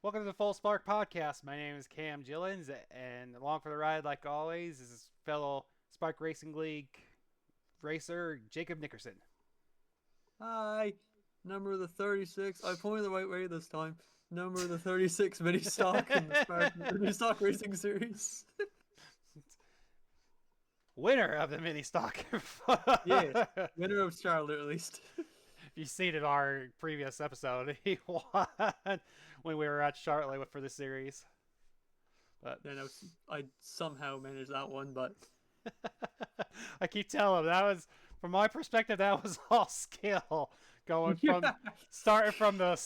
Welcome to the Full Spark Podcast. My name is Cam Gillens, and along for the ride, like always, is fellow Spark Racing League racer Jacob Nickerson. Hi, number the 36. I pointed the right way this time. Number the 36 mini stock in the Spark mini stock racing series. Winner of the mini stock. Yeah, winner of Charlotte at least. If you've seen in our previous episode, he won when we were at Charlotte for the series. But Then I somehow managed that one, but I keep telling him that was, from my perspective, that was all skill. Going from yeah, starting from the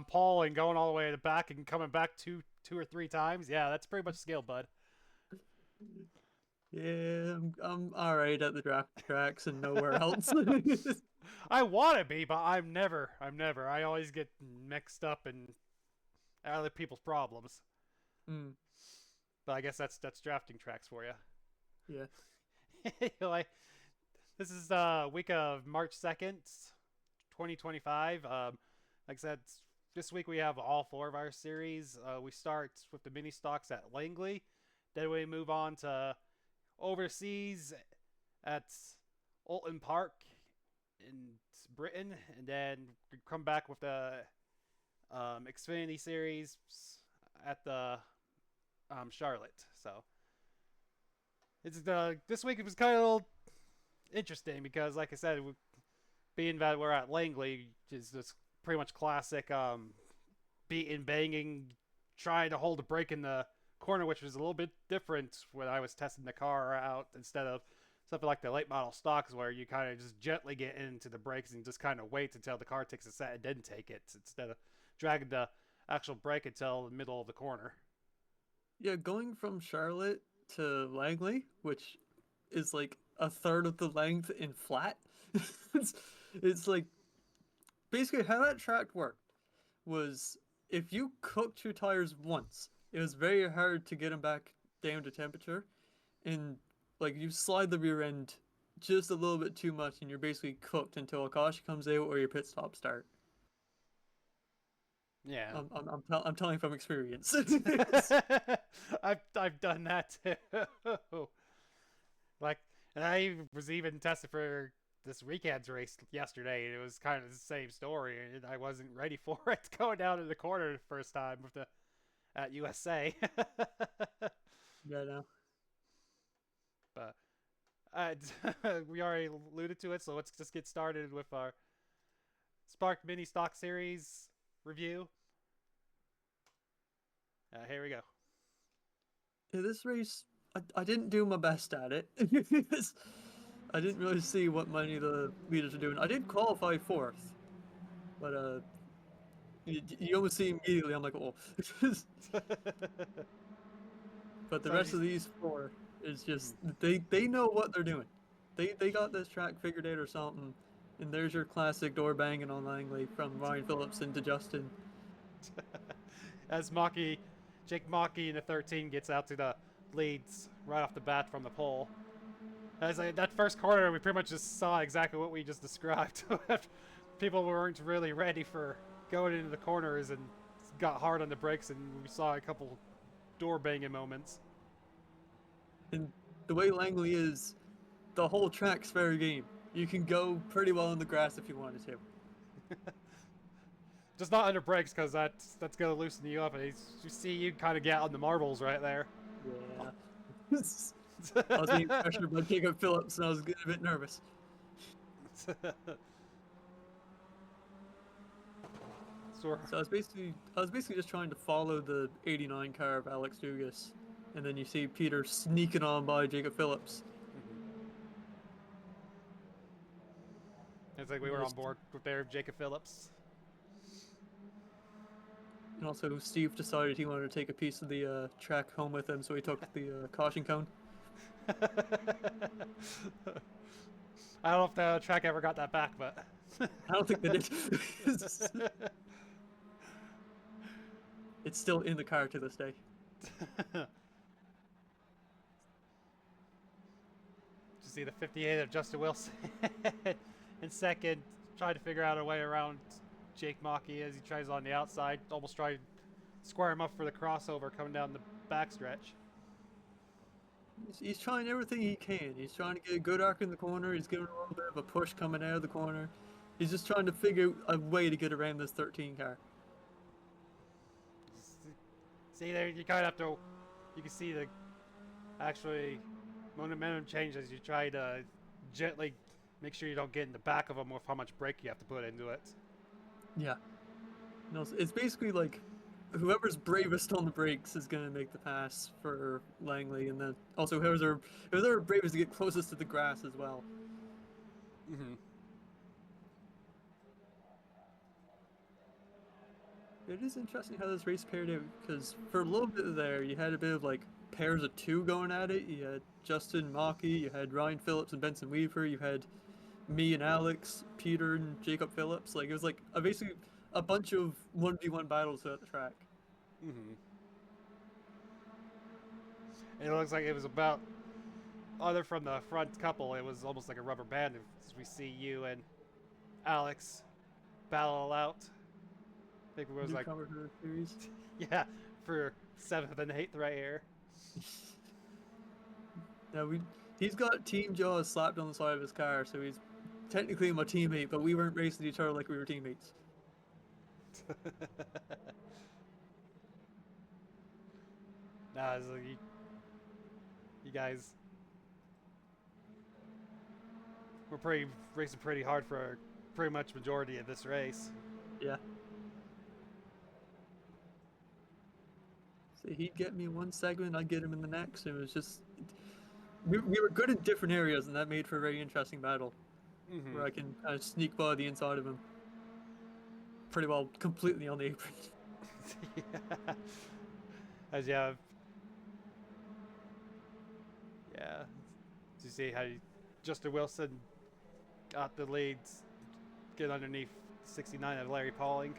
pole and going all the way to the back and coming back two or three times. Yeah, that's pretty much skill, bud. yeah, I'm all right at the draft tracks and nowhere else. I want to be, but I'm never. I'm never. I always get mixed up in other people's problems. Hmm, But I guess that's drafting tracks for you. yeah, Like, this is the week of March 2nd, 2025. Like I said, this week we have all four of our series. We start with the mini stocks at Langley. Then we move on to overseas at Alton Park in Britain. And then we come back with the Xfinity series at the Charlotte. So it's this week it was kind of interesting because, like I said, being that we're at Langley, is just pretty much classic beating, banging, trying to hold a brake in the corner, which was a little bit different when I was testing the car out instead of something like the late model stocks where you kind of just gently get into the brakes and just kind of wait until the car takes a set and then take it instead of dragging the actual brake until the middle of the corner. yeah. Going from Charlotte to Langley, which is like a third of the length in flat. It's like basically how that track worked was if you cooked your tires once, it was very hard to get them back down to temperature. And like you slide the rear end just a little bit too much, and you're basically cooked until a caution comes out or your pit stop start. Yeah. I'm telling from experience. I've done that too. Like, and I was even tested for this weekend's race yesterday, and it was kind of the same story. And I wasn't ready for it going down in the corner the first time with the at USA. Yeah, no. But uh, we already alluded to it, so let's just get started with our Spark Mini Stock Series review. Here we go. Yeah, this race, I didn't do my best at it. I didn't really see what many of the leaders are doing. I did qualify fourth, but you almost see immediately. I'm like, oh. But the So rest of these four is just they know what they're doing. They got this track figured out or something. And there's your classic door banging on Langley from Ryan Phillips into Justin. as Jake Maki in the 13 gets out to the leads right off the bat from the pole. As that first corner, we pretty much just saw exactly what we just described. People weren't really ready for going into the corners and got hard on the brakes, and we saw a couple door banging moments. And the way Langley is, the whole track's fair game. You can go pretty well on the grass if you wanted to. Just not under brakes, because that's gonna loosen you up, and you see you kind of get on the marbles right there. Yeah. I was being pressured by Jacob Phillips and I was getting a bit nervous. So So I was basically just trying to follow the 89 car of Alex Dugas. And then you see Peter sneaking on by Jacob Phillips. it's like we were on board with there, Jacob Phillips. And also Steve decided he wanted to take a piece of the track home with him, so he took the caution cone. I don't know if the track ever got that back, but I don't think they did. It's still in the car to this day. to see the 58 of Justin Wilson in second, trying to figure out a way around Jake Maki as he tries on the outside, almost tried square him up for the crossover coming down the backstretch. He's trying everything he can. He's trying to get a good arc in the corner. He's giving a little bit of a push coming out of the corner. He's just trying to figure out a way to get around this 13 car. See there, you kind of have to. You can see the actually momentum change as you try to gently make sure you don't get in the back of him with how much brake you have to put into it. Yeah. No, it's basically like whoever's bravest on the brakes is going to make the pass for Langley, and then also whoever's bravest to get closest to the grass as well. Mm-hmm. It is interesting how this race paired out because for a little bit there, you had a bit of like pairs of two going at it. You had Justin Mockey, you had Ryan Phillips and Benson Weaver, you had me and Alex, Peter and Jacob Phillips. Like it was like basically a bunch of 1v1 battles at the track. Mm-hmm. And it looks like it was about, other from the front couple, it was almost like a rubber band as we see you and Alex battle out. I think it was like, Newcomer to the series. yeah, for 7th and 8th right here. Now he's got Team Jaws slapped on the side of his car, so he's technically my teammate, but we weren't racing each other like we were teammates. Nah, it's like you guys were racing pretty hard for pretty much majority of this race. Yeah. So he'd get me in one segment, I'd get him in the next. It was just we were good in different areas, and that made for a very interesting battle. Mm-hmm. Where I can kind of sneak by the inside of him. Pretty well, completely on the apron. Yeah. As you have, yeah. Do you see how Justin Wilson got the leads, get underneath 69 of Larry Pauling?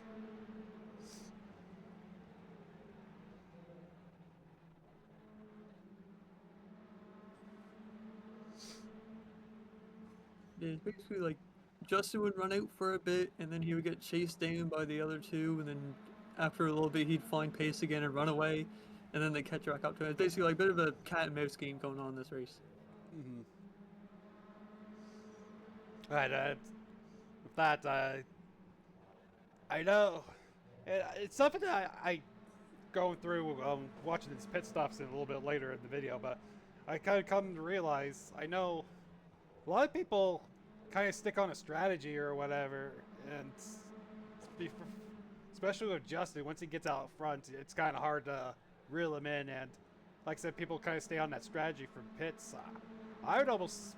Yeah, it's basically like Justin would run out for a bit, and then he would get chased down by the other two, and then after a little bit he'd find pace again and run away, and then they catch back up to him. It's basically like a bit of a cat and mouse game going on in this race. Mm-hmm. Right. With that, I know it's something that I going through watching these pit stops a little bit later in the video, but I kind of come to realize I know a lot of people kind of stick on a strategy or whatever, and especially with Justin, once he gets out front, it's kind of hard to reel him in. And like I said, people kind of stay on that strategy from pits. I would almost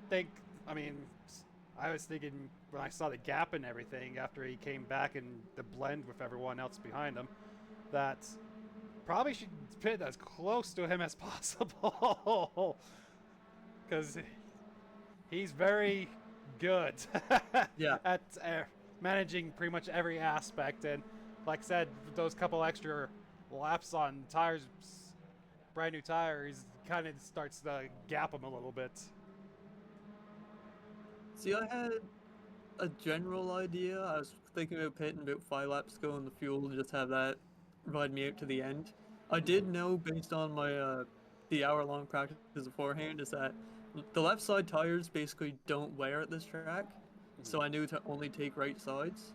think, I mean, I was thinking when I saw the gap and everything after he came back and the blend with everyone else behind him, that probably should pit as close to him as possible. Because he's very good Yeah. at managing pretty much every aspect. And like I said, with those couple extra laps on tires, brand new tires, kind of starts to gap him a little bit. See, I had a general idea. I was thinking about pitting about 5 laps to go in the fuel, just have that ride me out to the end. I did know based on my the hour-long practice beforehand is that the left side tires basically don't wear at this track, so I knew to only take right sides.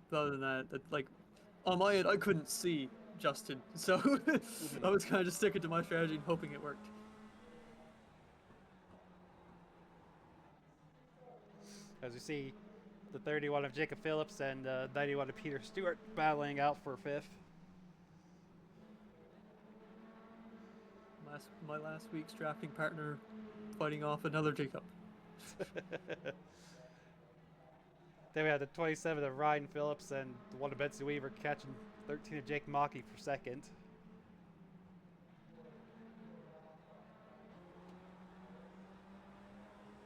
But other than that, like on my end, I couldn't see Justin, so I was kind of just sticking to my strategy and hoping it worked. As you see, the 31 of Jacob Phillips and 91 of Peter Stewart battling out for 5th. My last week's drafting partner fighting off another Jacob. Then we had the 27 of Ryan Phillips and the 1 of Benson Weaver catching 13 of Jake Mockey for 2nd.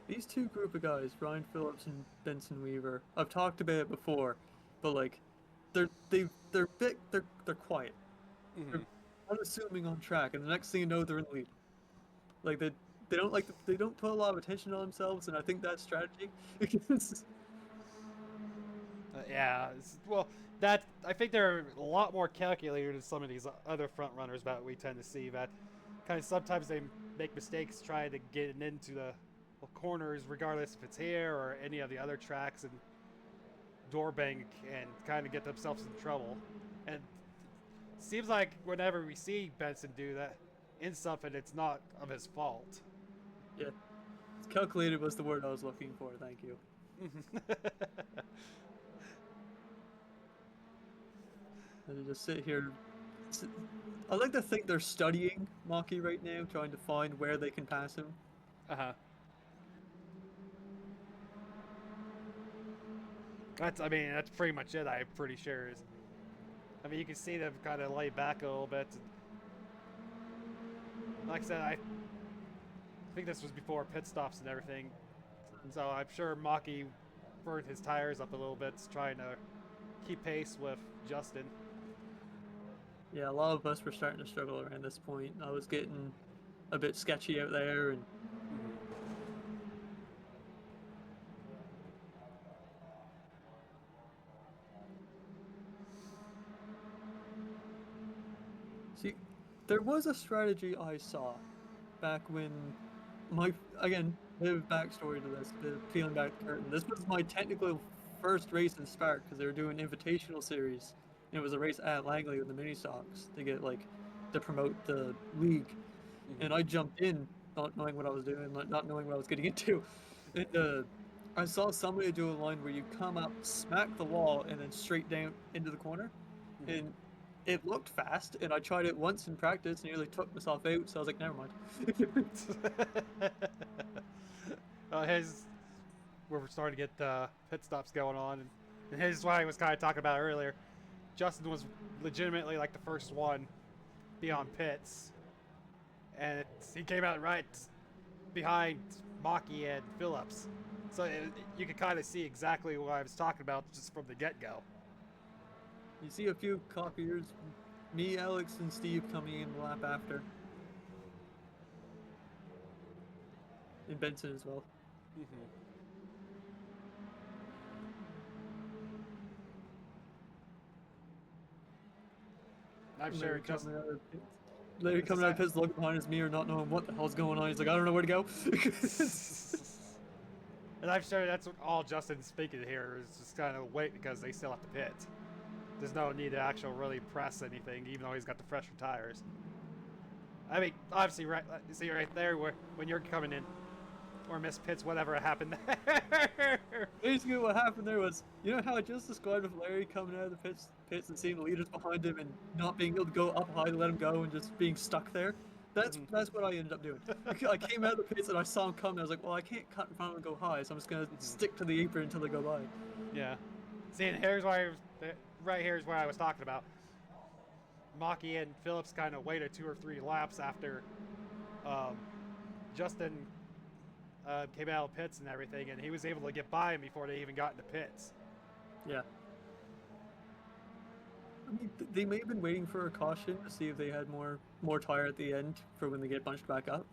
These two group of guys, Ryan Phillips and Benson Weaver, I've talked about it before, but like they're quiet. Mm-hmm. They're unassuming on track, and the next thing you know, they're in the lead. Like they don't put a lot of attention on themselves, and I think that's strategy. Yeah, well, that I think they're a lot more calculated than some of these other front runners that we tend to see. That kind of sometimes they make mistakes trying to get into the corners, regardless if it's here or any of the other tracks, and door bank and kind of get themselves in trouble. And it seems like whenever we see Benson do that in something, it's not of his fault. Yeah, calculated was the word I was looking for. Thank you. And to just sit here. I like to think they're studying Maki right now, trying to find where they can pass him. Uh-huh. I mean, that's pretty much it. I'm pretty sure. I mean, you can see them kind of lay back a little bit. Like I said, I think this was before pit stops and everything, so I'm sure Maki burned his tires up a little bit, trying to keep pace with Justin. Yeah, a lot of us were starting to struggle around this point. I was getting a bit sketchy out there, and see, there was a strategy I saw back when my again bit of backstory to this, the peeling back the curtain. This was my technical first race in Spark because they were doing invitational series. And it was a race at Langley with the mini stocks to get like to promote the league, and I jumped in not knowing what I was doing, not knowing what I was getting into, and I saw somebody do a line where you come up, smack the wall, and then straight down into the corner, and it looked fast, and I tried it once in practice, and nearly took myself out. So I was like, never mind. His where we're starting to get pit stops going on, and his what I was kind of talking about earlier. Justin was legitimately like the first one beyond pits, and he came out right behind Maki and Phillips. So you could kind of see exactly what I was talking about just from the get-go. You see a few copiers, me, Alex, and Steve coming in the lap after, and Benson as well. I'm sure Larry just coming out of pits. Larry coming out of pits, looking behind his mirror, not knowing what the hell's going on. He's like, I don't know where to go. and I'm sure that's what all Justin's speaking here is just kind of wait because they still have to pit. There's no need to actually really press anything, even though he's got the fresher tires. I mean, obviously, right? You see right there where when you're coming in, or miss pits, whatever happened there. Basically, what happened there was, you know how I just described with Larry coming out of the pits and seeing the leaders behind him and not being able to go up high to let him go and just being stuck there. That's what I ended up doing. I came out of the pits and I saw him coming. I was like, well, I can't cut in front of him and go high, so I'm just gonna stick to the apron until they go by. Yeah. See, and here's why. Right here's where I was talking about. Maki and Phillips kind of waited 2 or 3 laps after Justin came out of pits and everything, and he was able to get by him before they even got into pits. Yeah. I mean, they may have been waiting for a caution to see if they had more tire at the end for when they get bunched back up.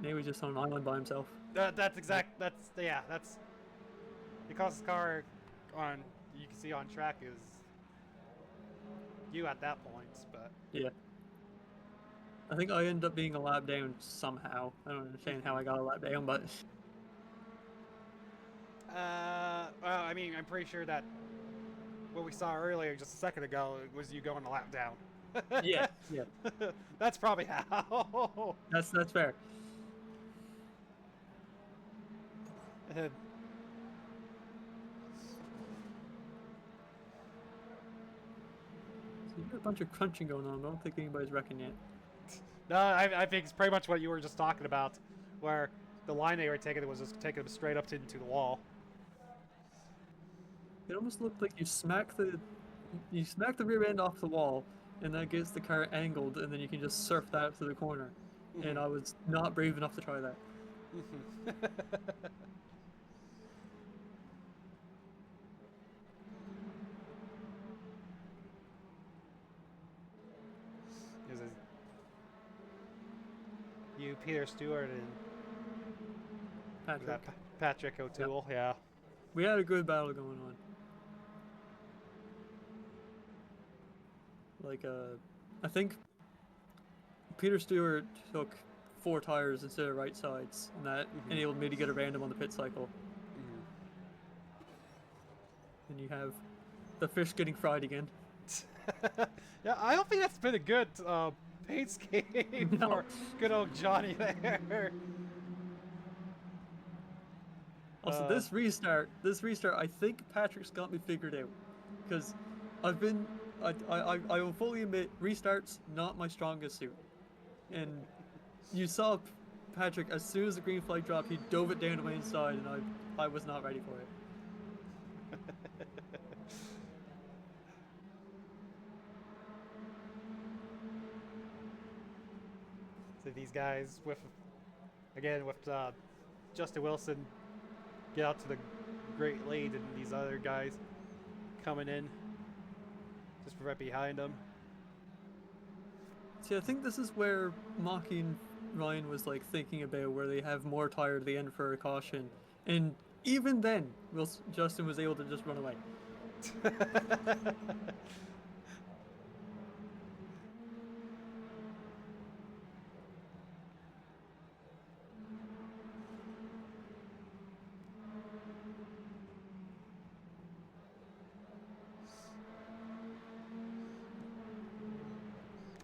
They was just on an island by himself. That's because the car on you can see on track is you at that point, but Yeah. I think I ended up being a lap down somehow. I don't understand how I got a lap down, but well, I mean, I'm pretty sure that what we saw earlier just a second ago was you going a lap down. yeah, yeah. That's probably how. That's fair. So you got a bunch of crunching going on. But I don't think anybody's wrecking yet. No, I think it's pretty much what you were just talking about, where the line they were taking was just taking them straight up into the wall. It almost looked like you smack the rear end off the wall, and that gets the car angled, and then you can just surf that up to the corner. And I was not brave enough to try that. You, Peter Stewart, and Was that Patrick. Patrick Yep. O'Toole? Yeah. We had a good battle going on. Like, I think Peter Stewart took 4 tires instead of right sides, and that Mm-hmm. enabled me to get a random on the pit cycle. And you have the fish getting fried again. Mm-hmm. Yeah, I don't think that's been a good paint scheme No. for good old Johnny there. Also, Uh, this restart, I think Patrick's got me figured out, because I've been, I will fully admit, restarts not my strongest suit, and you saw Patrick as soon as the green flag dropped, he dove it down to my inside, and I was not ready for it. so these guys with again with Justin Wilson get out to the great lead, and these other guys coming in just right behind them. See, I think this is where Maki and Ryan was like thinking about where they have more tire at the end for a caution, and even then, Justin was able to just run away.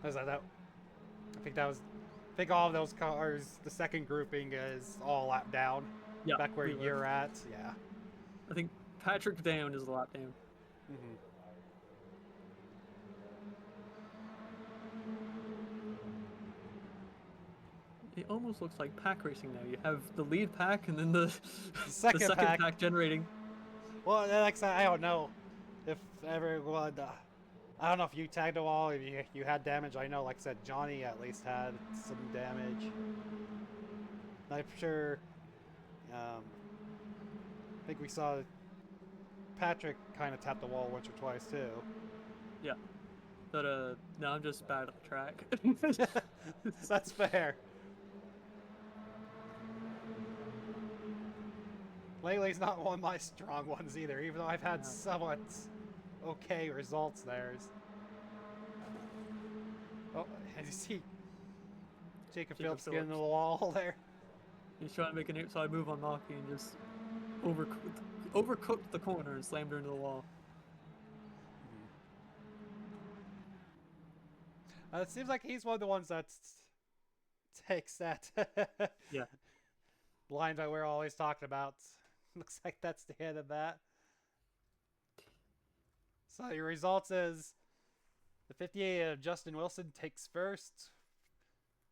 Was that? I think that was. I think all of those cars, the second grouping is all lap down, Yeah, back where we were. you're at. Yeah. I think Patrick down is a lap down. Mm-hmm. It almost looks like pack racing now. You have the lead pack and then the The the second second pack. pack generating. Well, like I said, I don't know if everyone. I don't know if you tagged a wall, if you had damage. I know, like I said, Johnny at least had some damage. I'm sure. I think we saw Patrick kind of tap the wall once or twice too. Yeah, but now I'm just bad at the track. That's fair. Lately's not one of my strong ones either, even though I've had No. somewhat okay results there. Oh, as you see, Jacob Jacob Phillips getting into Phillips. the wall there. He's trying to make an outside move on Maki and just overcooked the corner and slammed her into the wall. It seems like he's one of the ones that takes that Yeah. line that we're always talking about. Looks like that's the end of that. So your results is the 58 of Justin Wilson takes first,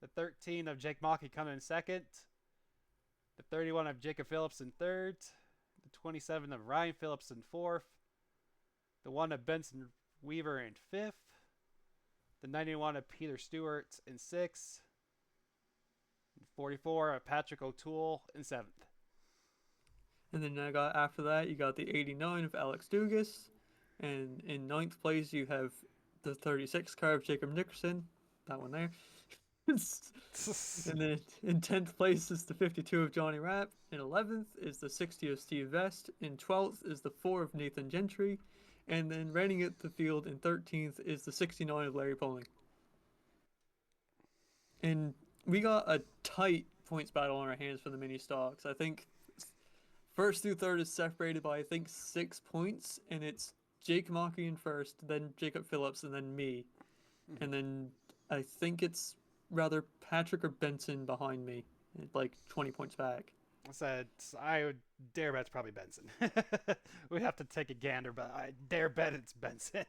the 13 of Jake Mockey coming in second, the 31 of Jacob Phillips in third, the 27 of Ryan Phillips in fourth, the 1 of Benson Weaver in fifth, the 91 of Peter Stewart in sixth, 44 of Patrick O'Toole in seventh. And then I got after that you got the 89 of Alex Dugas, and in ninth place you have the 36 car of Jacob Nickerson, that one there. And then in 10th place is the 52 of Johnny Rapp. In 11th is the 60 of Steve Vest. In 12th is the 4 of Nathan Gentry. And then rounding out the field in 13th is the 69 of Larry Poling. And we got a tight points battle on our hands for the mini stocks. I think first through third is separated by, I think, 6 points. And it's Jake Mockey in first, then Jacob Phillips, and then me. And then I think it's rather Patrick or Benson behind me, like 20 points back. I said I would dare bet it's probably Benson. We'd have to take a gander, but I dare bet it's Benson.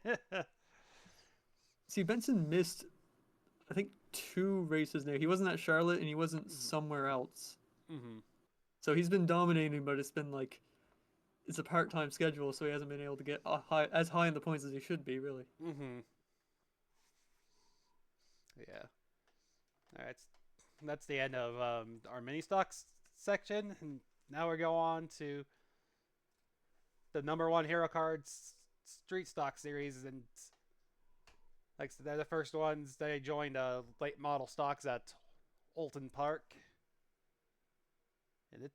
See, Benson missed, I think, 2 races now. He wasn't at Charlotte and he wasn't somewhere else. Mm-hmm. So he's been dominating, but it's been like, it's a part-time schedule, so he hasn't been able to get as high in the points as he should be, really. Mm-hmm. Yeah. All right. That's the end of our mini stocks section, and now we go on to the number one hero cards street stock series, and like they're the first ones. They joined late model stocks at Olton Park, and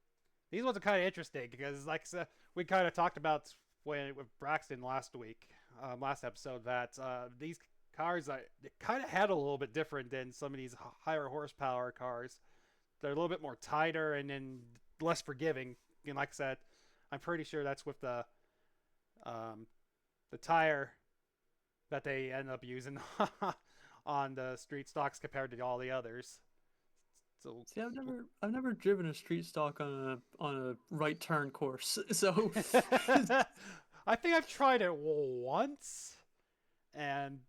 these ones are kind of interesting because, like I said, we kind of talked about when with Braxton last week, last episode, that these cars kind of had a little bit different than some of these higher horsepower cars. They're a little bit more tighter and then less forgiving. And like I said, I'm pretty sure that's with um, the tire that they end up using on the street stocks compared to all the others. So See, I've never driven a street stock on a right turn course, so I think I've tried it once, and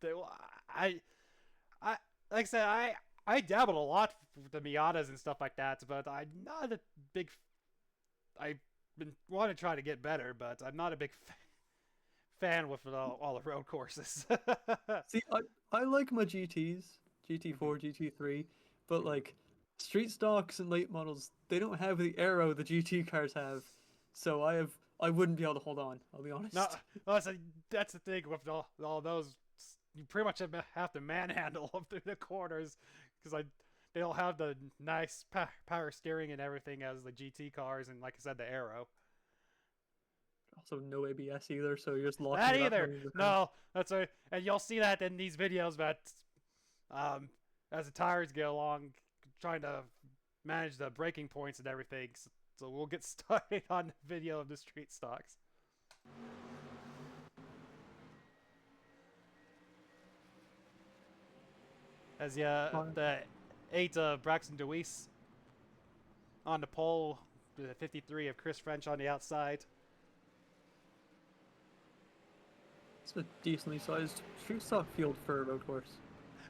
I, I like I said, I dabbled a lot with the Miatas and stuff like that, but I'm not a big. I've been want to try to get better, but I'm not a big fan with all the road courses. see, I like my GTs, GT4, GT3, but like street stocks and late models, they don't have the aero the GT cars have, so I wouldn't be able to hold on. I'll be honest. No, that's the thing with all those. You pretty much have to manhandle them through the corners because they don't have the nice power steering and everything as the GT cars and, like I said, the aero. Also, no ABS either, so you're just locking That it up either. most of the time. No, that's right. And you'll see that in these videos, but as the tires get along, trying to manage the braking points and everything. So we'll get started on the video of the street stocks. As the 8 of Braxton Deweese on the pole, the 53 of Chris French on the outside. It's a decently sized street stock field for a road course.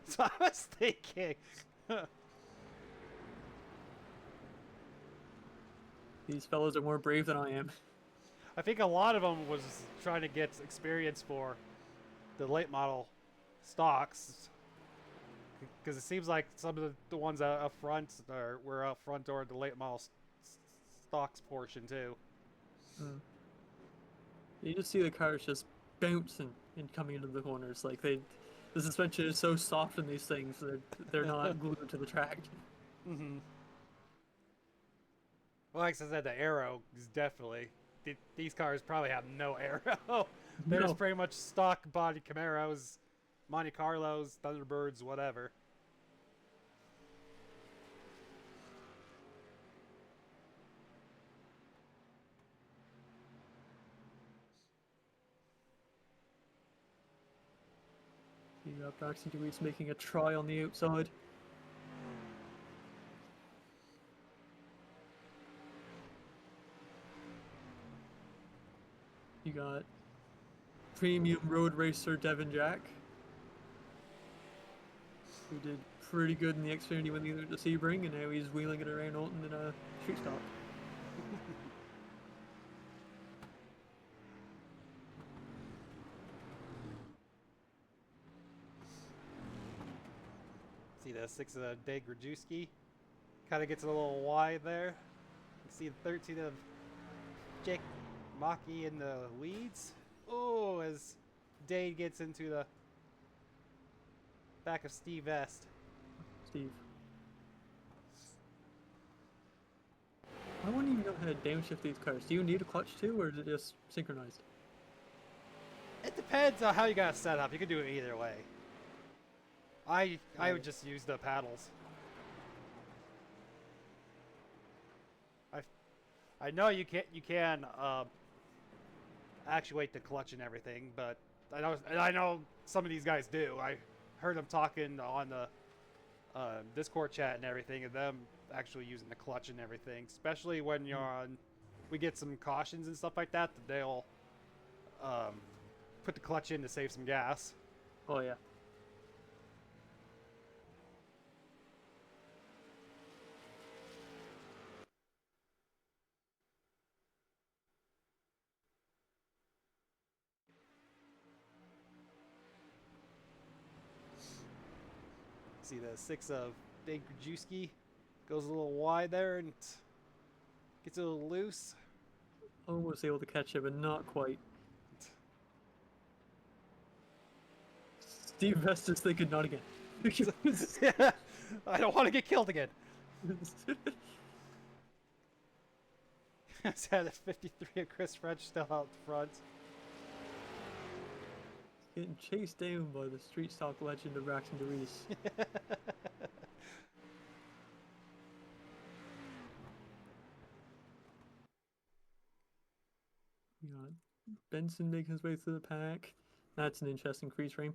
So I was thinking. These fellows are more brave than I am. I think a lot of them was trying to get experience for the late model stocks, because it seems like some of the ones up front were up front or the late model stocks portion too. Mm. You just see the cars just bouncing and coming into the corners. Like the suspension is so soft in these things that they're not glued to the track. Mm-hmm. Well, like I said, the aero is definitely. These cars probably have no aero. They're No. just pretty much stock body Camaros, Monte Carlos, Thunderbirds, whatever. You got Braxton Deweese making a try on the outside. You got premium road racer Devin Jack, who did pretty good in the Xfinity when they went to Sebring, and now he's wheeling it around Alton in a street stock. See the 6 of Dave Grajewski. Kind of gets a little wide there. You see the 13 of Jake Maki in the weeds. Oh, as Dade gets into the back of Steve Vest. Steve. I wouldn't even know how to downshift these cars. Do you need a clutch too, or is it just synchronized? It depends on how you got it set up. You can do it either way. I would just use the paddles. I know you can actuate the clutch and everything, but I know some of these guys do. I heard them talking on the Discord chat and everything, and them actually using the clutch and everything. Especially when you're on, we get some cautions and stuff like that. That they'll put the clutch in to save some gas. Oh yeah. See the 6 of Dave Grajewski goes a little wide there and gets a little loose. Almost able to catch it, but not quite. Steve Vest is thinking not again. I don't want to get killed again. It's had a 53 of Chris French still out front. Getting chased down by the street stock legend of Braxton DeReese. You got Benson making his way through the pack. That's an interesting freeze frame.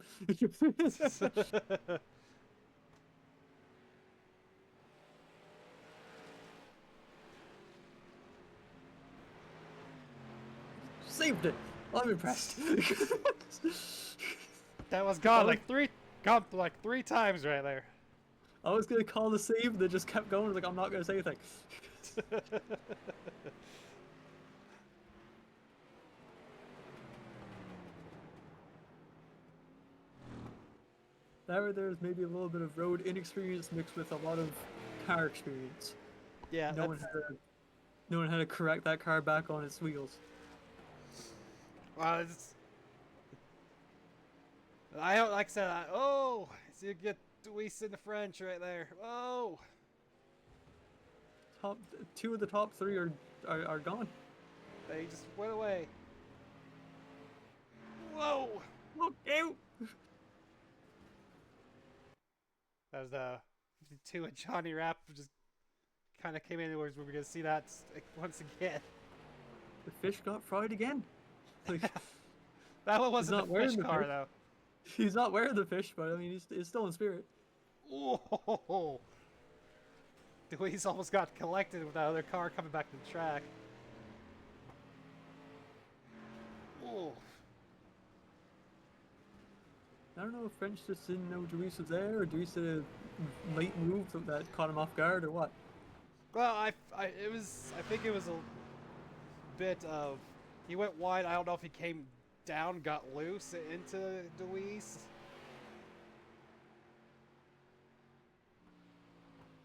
Saved it. I'm impressed. That was gone like three times right there. I was gonna call the save, they just kept going. Like, I'm not gonna say anything. There's maybe a little bit of road inexperience mixed with a lot of car experience. Yeah, No one had to correct that car back on its wheels. Well, I don't like I said. Oh, so you get Deweese in the French right there. Oh, Two of the top three are gone. they just went away. Whoa! Look out! That was 52, and Johnny Rapp just kind of came in where we're gonna see that once again. The fish got fried again. Like, That one wasn't not the wearing fish the car fish. though. He's not wearing the fish, but I mean, he's still in spirit. Oh, Deweese almost got collected with that other car coming back to the track. Oh. I don't know if French just didn't know Deweese was there, or Deweese did a late move that caught him off guard, or what. Well, I think it was a bit of, he went wide. I don't know if he came down, got loose into Deweese.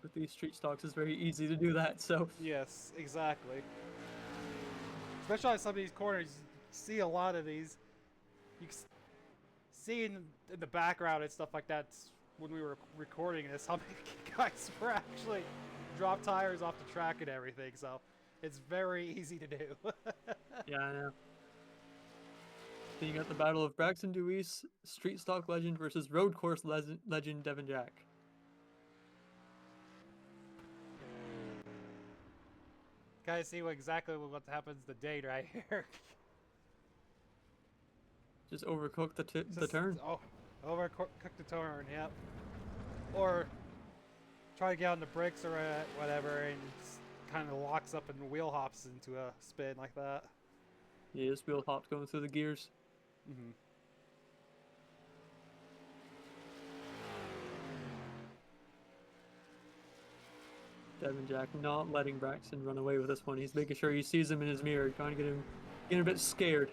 With these street stocks, it's very easy to do that. So Yes, exactly. Especially on some of these corners, you see a lot of these. You see in the background and stuff like that when we were recording this, how many guys were actually drop tires off the track and everything. So it's very easy to do. yeah, I know. Then you got the battle of Braxton Deweese, street stock legend versus road course legend Devin Jack. Guys, see exactly what happens the date right here. Just overcooked the turn. Oh, overcook the turn, yep. Or try to get on the brakes or whatever, and kind of locks up and wheel hops into a spin like that. Yeah, just wheel hopped going through the gears. Mm-hmm. Devin Jack not letting Braxton run away with this one. He's making sure he sees him in his mirror, trying to get a bit scared.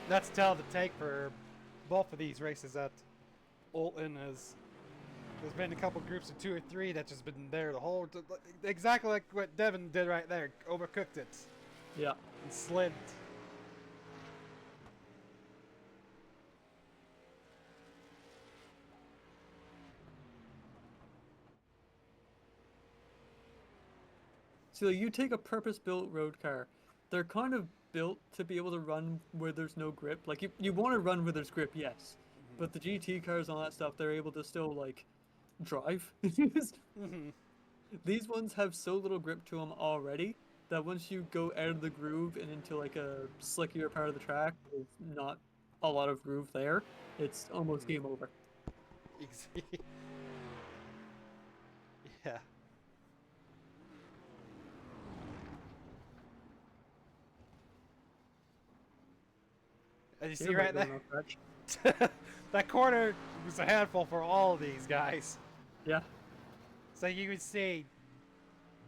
That's tell to take for both of these races at Olton. There's been a couple groups of 2 or 3 that's just been there the whole exactly like what Devin did right there. Overcooked it. Yeah. And slid. So you take a purpose-built road car. They're kind of built to be able to run where there's no grip. Like you want to run where there's grip, yes. Mm-hmm. But the GT cars and all that stuff, they're able to still like drive. Mm-hmm. These ones have so little grip to them already that once you go out of the groove and into like a slickier part of the track, with not a lot of groove there, it's almost game over. Yeah. And you see right there, that corner was a handful for all of these guys. Yeah. So you can see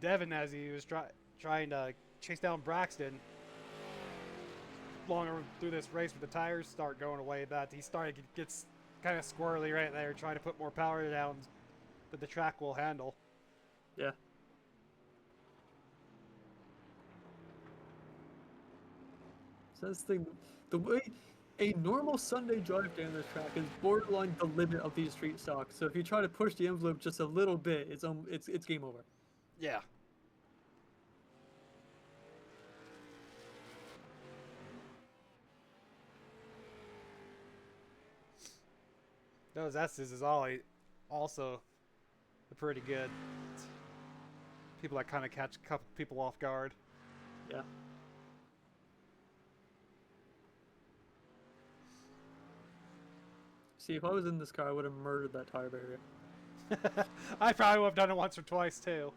Devin as he was trying to chase down Braxton longer through this race with the tires start going away, that he started gets kind of squirrely right there, trying to put more power down that the track will handle. Yeah. So that's the thing. The way a normal Sunday drive down this track is borderline the limit of these street stocks. So if you try to push the envelope just a little bit, it's game over. Yeah. Those S's is also pretty good. People that kind of catch a couple people off guard. Yeah. See, if I was in this car, I would have murdered that tire barrier. I probably would have done it once or twice too.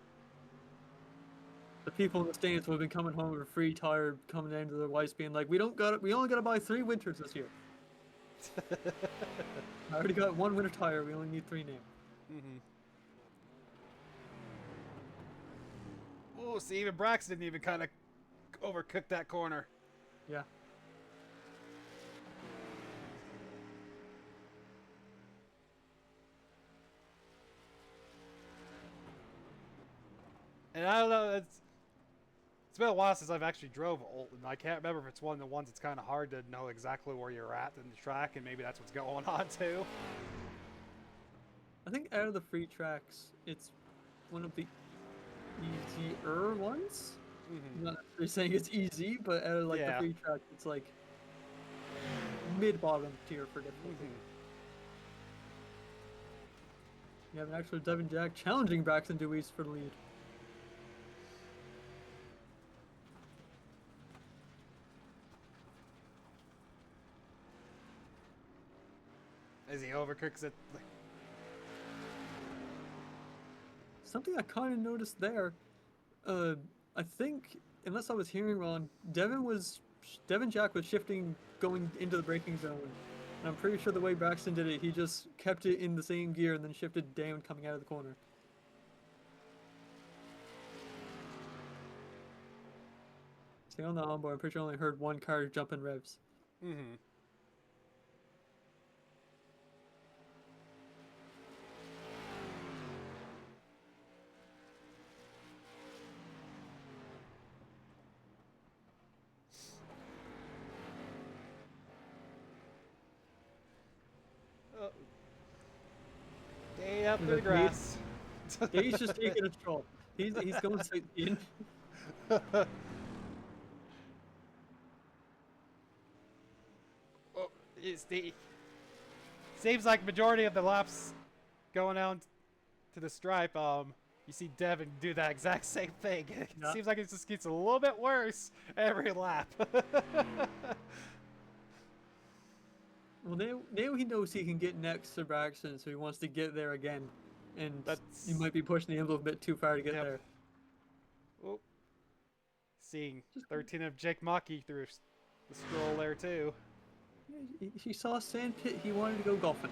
The people in the stands would have been coming home with a free tire, coming down to their wives, being like, we only got to buy 3 winters this year. I already got 1 winter tire. We only need 3 now. Mm-hmm. Oh, see, even Braxton even kind of overcooked that corner. Yeah. And I don't know, it's been a while since I've actually drove Olton. I can't remember if it's one of the ones that's kind of hard to know exactly where you're at in the track, and maybe that's what's going on too. I think out of the free tracks, it's one of the easier ones. Mm-hmm. I'm not necessarily saying it's easy, but out of like Yeah. the free tracks, it's like mid-bottom tier for difficulty. Mm-hmm. You have an actual Devin Jack challenging Braxton Dewey's for the lead. As he overcooks it. Something I kind of noticed there, I think, unless I was hearing wrong, Devin Jack was shifting going into the braking zone. And I'm pretty sure the way Braxton did it, he just kept it in the same gear and then shifted down coming out of the corner. Stay on the onboard, I'm pretty sure I only heard 1 car jump in revs. Mm-hmm. Day up through the grass. He's just taking a stroll. He's going in. Oh, seems like majority of the laps going out to the stripe. You see Devin do that exact same thing. It Yeah. seems like it just gets a little bit worse every lap. Well, now he knows he can get next to Braxton, so he wants to get there again. And he might be pushing the envelope a bit too far to get there. Oh. Seeing 13 of Jake Maki through the stroll there too. He saw a sand pit, he wanted to go golfing.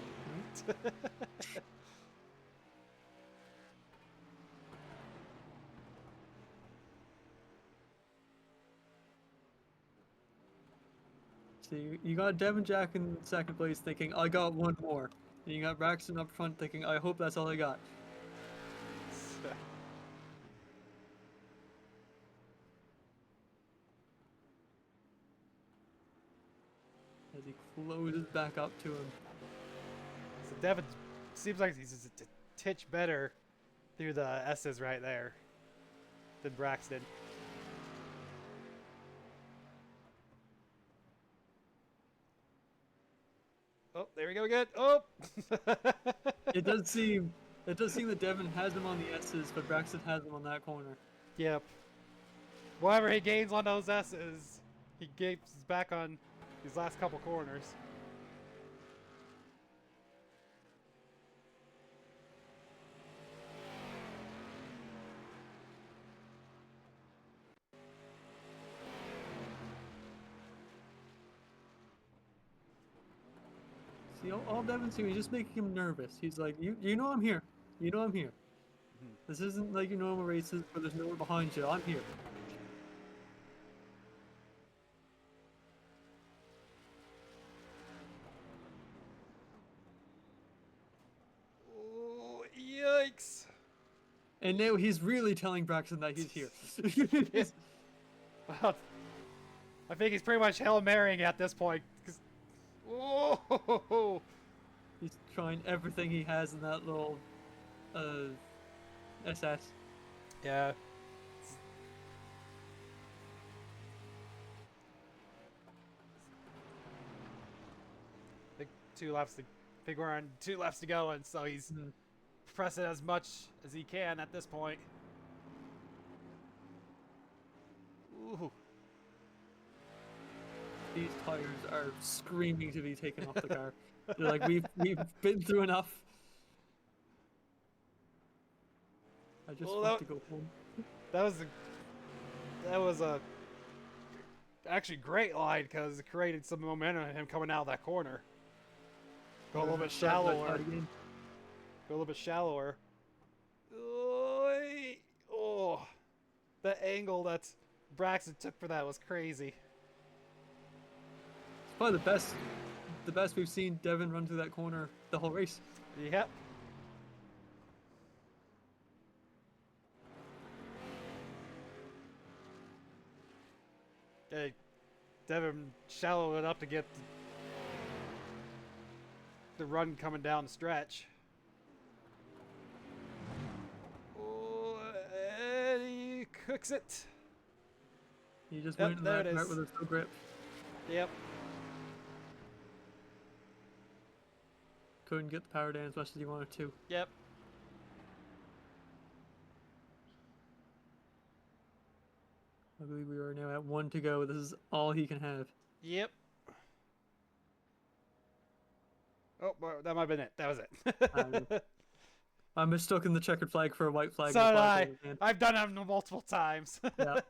So you got Devin Jack in second place thinking, I got 1 more. And you got Braxton up front thinking, I hope that's all I got. As he closes back up to him. So Devin seems like he's just a titch better through the S's right there than Braxton. Oh, there we go again. Oh! It does seem that Devin has him on the S's, but Braxton has him on that corner. Yep. Whatever he gains on those S's, he gains back on these last couple corners. See, all Devin's doing is just making him nervous. He's like, you know I'm here. You know I'm here. Mhm. This isn't like your normal races where there's no one behind you. I'm here. Oh, yikes! And now he's really telling Braxton that he's here. Well, I think he's pretty much Hail Marying at this point. 'Cause Oh, He's trying everything he has in that little uh SS. yeah. The two laps to think we're on 2 laps to go, and so he's Mm. pressing as much as he can at this point. Ooh. These tires are screaming to be taken off the car. They're like, we've been through enough. I just Well, want to go home. that was a that was a actually great line because it created some momentum in him coming out of that corner. Go a little bit Start that shallower. tire again. Go a little bit shallower. Oh, the angle that Braxton took for that was crazy. It's probably the best we've seen Devin run through that corner the whole race. Yep. Hey, Devin shallowed it up to get the run coming down the stretch. Oh, and he cooks it. He just Yep, went into there it that part is. with a full grip. Yep. Couldn't get the power down as much as he wanted to. Yep. I believe we are now at 1 to go. This is all he can have. Yep. Oh, well, that might have been it. That was it. I mistook in the checkered flag for a white flag So with a did black I. over his hand. I've done it multiple times. Yeah.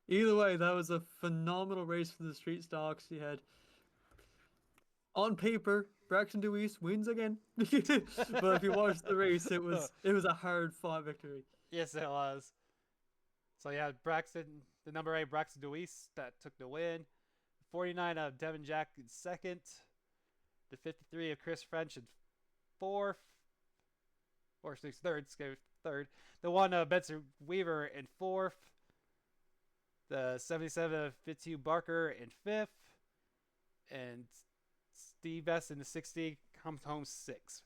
Either way, that was a phenomenal race for the street stocks. You had, on paper, Braxton Deweese wins again. But if you watched the race, it was a hard fought victory. Yes, it was. So yeah, Braxton, the number 8 Braxton Deweese that took the win. 49 of Devin Jack in second. The 53 of Chris French in fourth. Or third. Third. The one of Benson Weaver in fourth. The 77 of Fitzhugh Barker in fifth. And Steve Best in the 60 comes home sixth.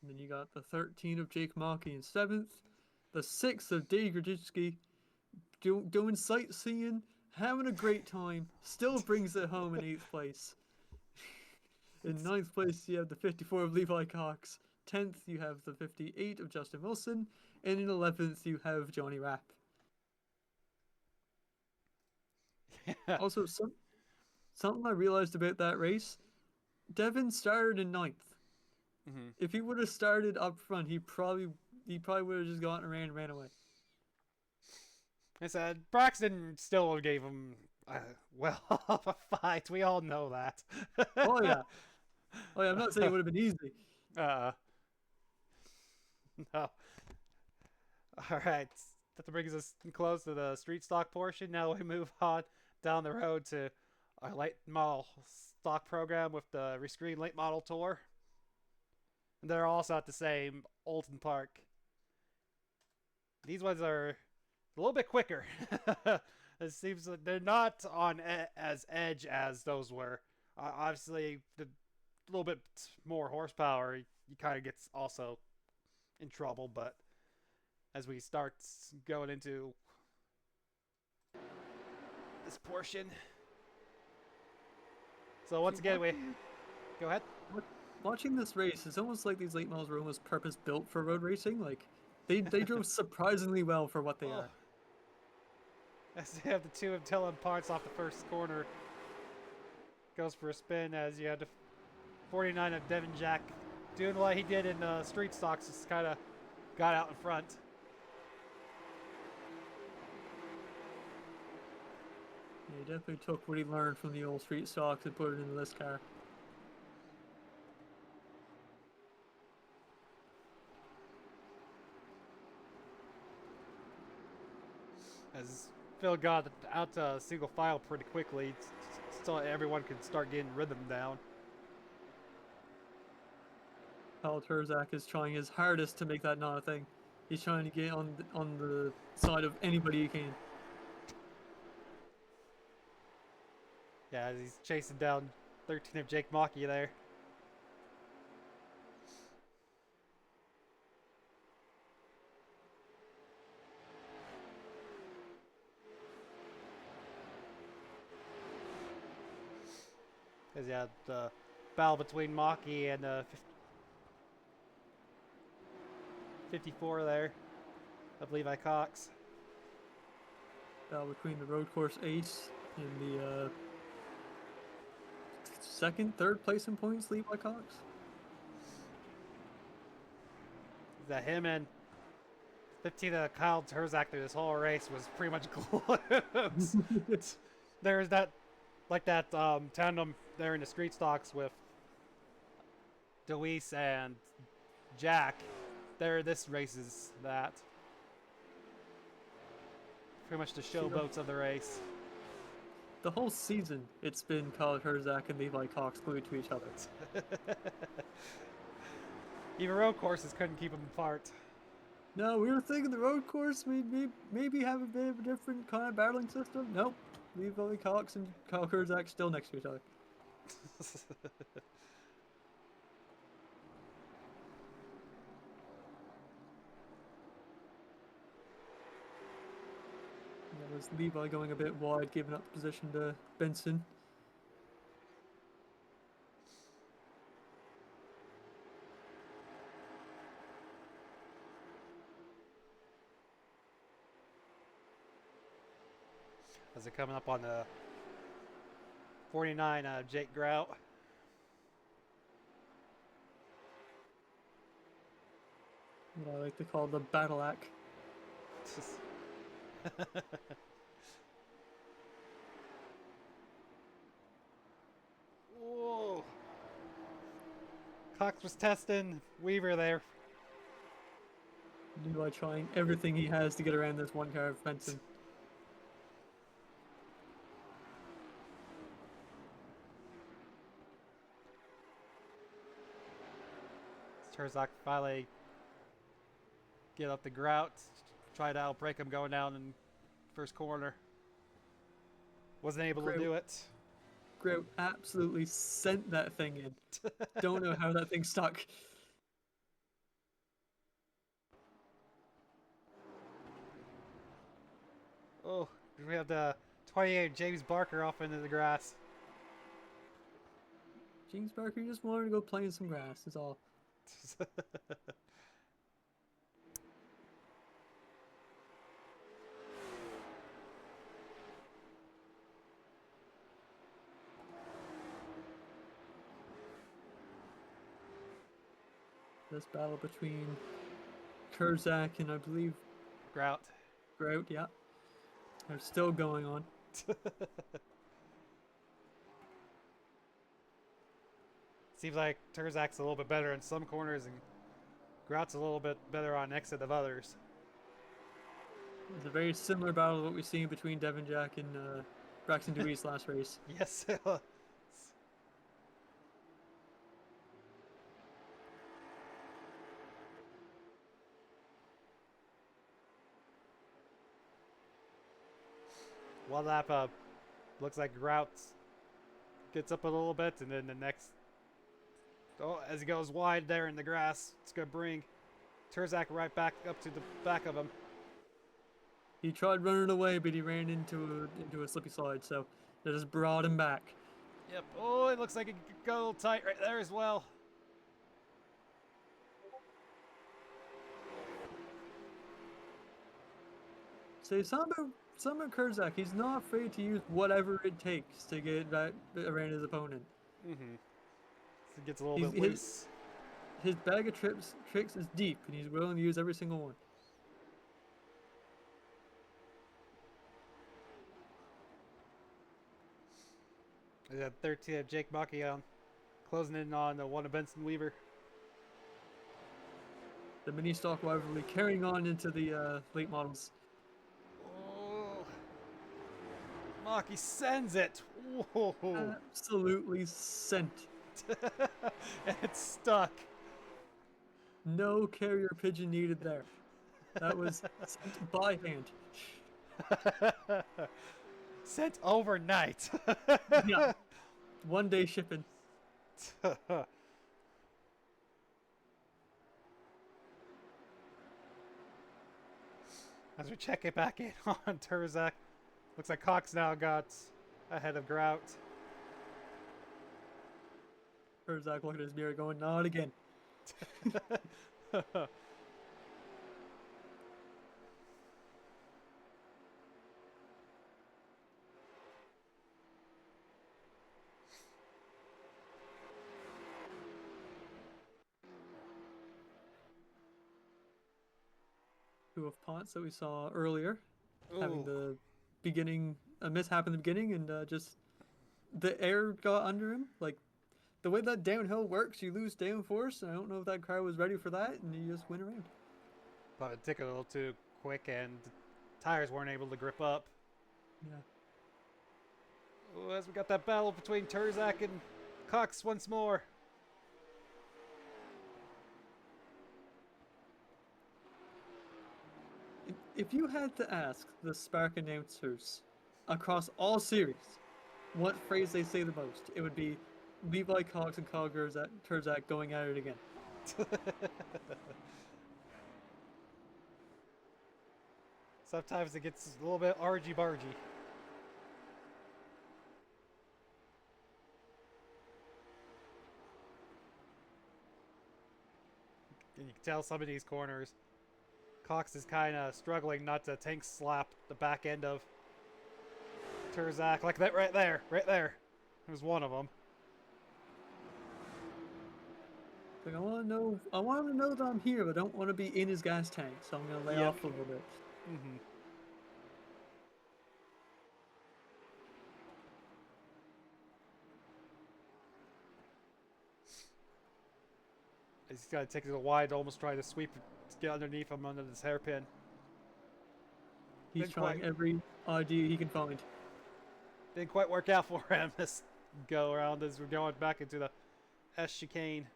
And then you got the 13 of Jake Mockey in seventh. The 6 of Dave Grudzinski doing sightseeing, having a great time, still brings it home in 8th place. In 9th place, you have the 54 of Levi Cox. 10th, you have the 58 of Justin Wilson. And in 11th, you have Johnny Rapp. Also, something I realized about that race, Devin started in 9th. Mm-hmm. If he would have started up front, he probably would have just gotten around and ran away. I said Braxton still gave him a fight. We all know that. Oh yeah, I'm not saying it would have been easy. No. All right. That brings us close to the street stock portion. Now we move on down the road to our late model stock program with the Rescreen Late Model Tour. And they're also at the same Alton Park. These ones are a little bit quicker. It seems like they're not on as edge as those were. Obviously, the little bit more horsepower, you kind of gets also in trouble. But as we start going into this portion, so once again, we go ahead. Watching this race, it's almost like these late models were almost purpose built for road racing. Like they drove surprisingly well for what they are. As they have the 2 of Dylan Parts off the first corner. Goes for a spin as you had the 49 of Devin Jack doing what he did in street stocks, just kind of got out in front. Yeah, he definitely took what he learned from the old street stocks and put it into this car. As Phil got out to single file pretty quickly, so everyone could start getting rhythm down. Kyle Turzak is trying his hardest to make that not a thing. He's trying to get on the side of anybody he can. Yeah, he's chasing down 13 of Jake Maki there. Because yeah, the battle between Maki and 54 there of Levi Cox. Between the road course ace and the second, third place in points, Levi Cox. Is that him and 15 of Kyle Terzak through this whole race was pretty much close. There's that, like that tandem there in the street stocks with Deweese and Jack. There, this race is that. Pretty much the showboats of the race. The whole season, it's been Kyle Terzak and Levi Cox glued to each other. Even road courses couldn't keep them apart. No, we were thinking the road course, we'd maybe have a bit of a different kind of battling system. Nope. Levi Cox and Kyle Terzak still next to each other. That was Levi going a bit wide, giving up the position to Benson. As they're coming up on the 49, Jake Grout. What I like to call the battle act. Whoa. Cox was testing Weaver there. Levi trying everything he has to get around this one car of Benson. Terzak finally get up the Grout, try to outbreak him going down in first corner. Wasn't able to do it. Grout absolutely sent that thing in. Don't know how that thing stuck. Oh, we have the 28 James Barker off into the grass. James Barker just wanted to go play in some grass, is all. This battle between Terzak and I believe Grout. Grout, yeah. They're still going on. Seems like Terzak's a little bit better in some corners and Grout's a little bit better on exit of others. It's a very similar battle to what we've seen between Devin Jack and Braxton Dewey's last race. Yes, it was. One lap up. Looks like Grout gets up a little bit, and then the next. Oh, as he goes wide there in the grass, it's going to bring Terzak right back up to the back of him. He tried running away, but he ran into a slippy slide, so that just brought him back. Yep. Oh, it looks like it got a little tight right there as well. Say something about Terzak. He's not afraid to use whatever it takes to get that around his opponent. Mm-hmm. So it gets a little bit loose. His bag of tricks is deep, and he's willing to use every single one. We got 13 of Jake Maki on, closing in on the one of Benson Weaver. The mini stock rivalry carrying on into the late models. Oh, Maki sends it. Whoa. Absolutely sent. And it's stuck. No carrier pigeon needed there. That was sent by hand. Sent overnight. Yeah, 1 day shipping. As we check it back in on Turzak, looks like Cox now got ahead of Grout. Herzog looking at his mirror going, not again. 2 of Ponce that we saw earlier, having Ooh. the beginning, a mishap in the beginning, and just the air got under him. Like, the way that downhill works, you lose downforce, and I don't know if that car was ready for that, and you just went around. Thought it took a little too quick and tires weren't able to grip up. Yeah. Ooh, as we got that battle between Turzak and Cox once more. If you had to ask the Spark announcers across all series what phrase they say the most, it would be Levi Cox and Kyle Turzak going at it again. Sometimes it gets a little bit argy-bargy. And you can tell some of these corners, Cox is kind of struggling not to tank slap the back end of Turzak. Like that right there, right there. It was one of them. Like, I want him to know that I'm here, but I don't want to be in his gas tank, so I'm gonna lay Yep. off a little bit. Mm-hmm. He's got to take it wide, almost try to sweep, get underneath him under this hairpin. He's Didn't trying quite, every idea he can find. didn't quite work out for him this go around as we're going back into the S chicane.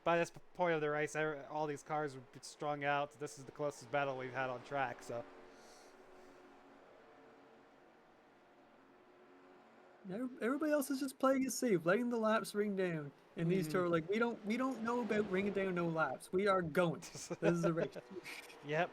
By this point of the race, all these cars would be strung out. This is the closest battle we've had on track, so. Everybody else is just playing it safe, letting the laps ring down. And these two Mm-hmm. are like, we don't know about ringing down no laps. We are going. This is a race. Yep.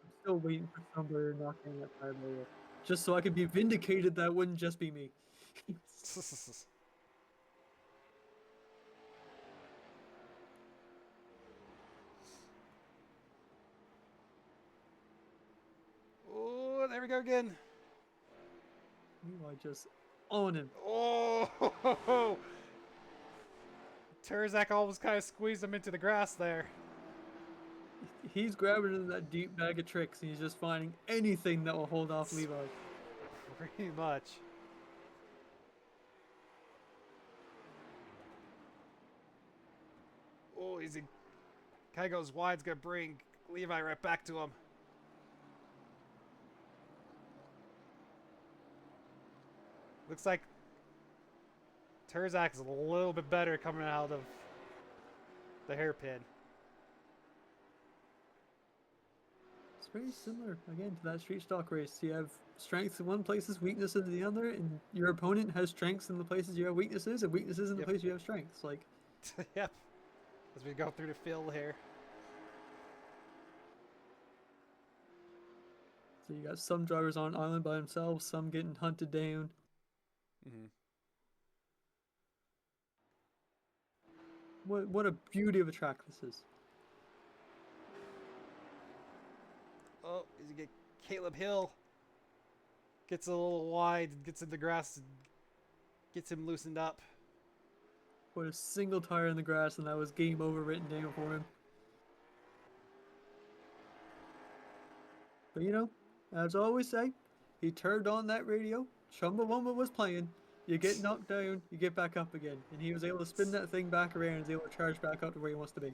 I'm still waiting for somebody to knock down that tire barrier. Just so I could be vindicated that wouldn't just be me. Oh, there we go again. You are just on him. Oh, Turzak almost kind of squeezed him into the grass there. He's grabbing into that deep bag of tricks and he's just finding anything that will hold off Levi. Pretty much. Oh, easy. Kind of goes wide. It's going to bring Levi right back to him. Looks like Turzak's a little bit better coming out of the hairpin. It's very similar, again, to that street stock race. You have strengths in one places, weaknesses in the other, and your opponent has strengths in the places you have weaknesses, and weaknesses in the places you have strengths. Like, Yep. As we go through the field here. so you got some drivers on an island by themselves, some getting hunted down. Mm-hmm. What a beauty of a track this is. Oh, he's gonna get Caleb Hill. Gets a little wide, gets in the grass, and gets him loosened up. Put a single tire in the grass, and that was game over written down for him. But you know, as I always say, he turned on that radio, Chumbawamba was playing, you get knocked down, you get back up again. And he was able to spin that thing back around and was able to charge back up to where he wants to be.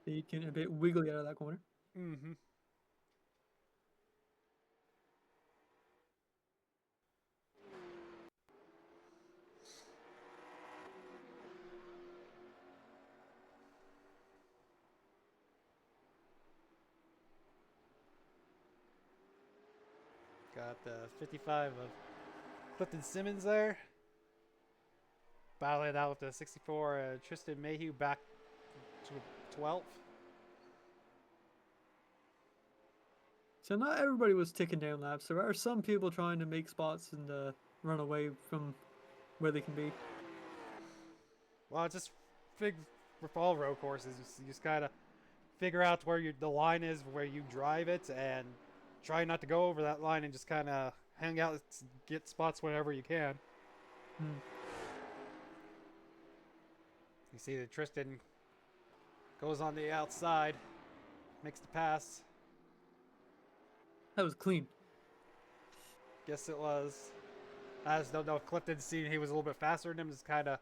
He can a bit wiggly out of that corner. Mm-hmm. Got the 55 of Clifton Simmons there. Battling it out with the 64 Tristan Mayhew back to 12th. So not everybody was ticking down laps. There are some people trying to make spots and run away from where they can be. Well, it's just big with all road courses. You just gotta figure out where the line is, where you drive it, and try not to go over that line and just kind of hang out, get spots whenever you can. Hmm. You see that Tristan goes on the outside, makes the pass. That was clean. Guess it was. I just don't know if Clifton seen he was a little bit faster than him, just kind of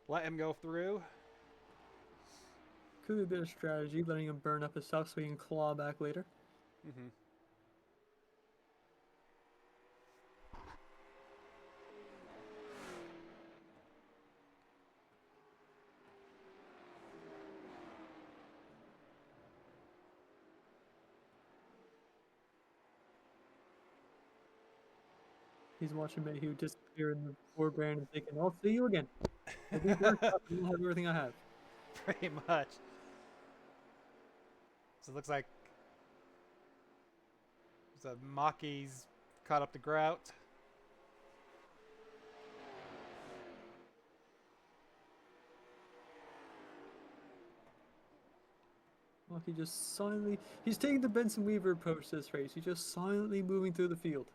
let him go through. Could be a bit of strategy, letting him burn up his stuff so he can claw back later. Mm-hmm. He's watching Mayhew disappear in the foreground and thinking, I'll see you again. I'll be burnt up and you'll have everything I have. Pretty much. So it looks like Maki's caught up to Grout. Well, he just silently... He's taking the Benson Weaver approach to this race. He's just silently moving through the field.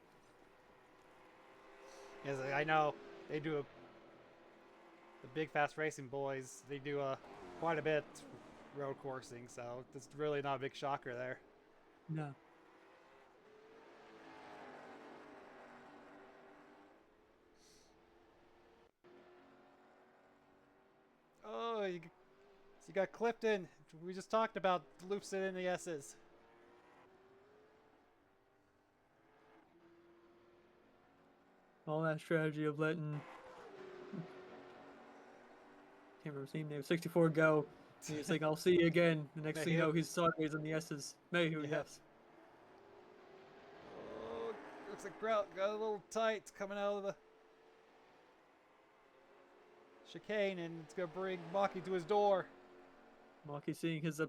Yes, I know they do the big fast racing boys. They do quite a bit road coursing, so it's really not a big shocker there. No. Oh, you got Clifton. We just talked about loops it in the S's. All that strategy of letting... Can't remember his name. 64 go. And he's like, I'll see you again. The next thing you know, he's sideways on the S's. Mayhew, Yep. yes. Oh, looks like Grout got a little tight coming out of the chicane, and it's gonna bring Maki to his door. Maki seeing his a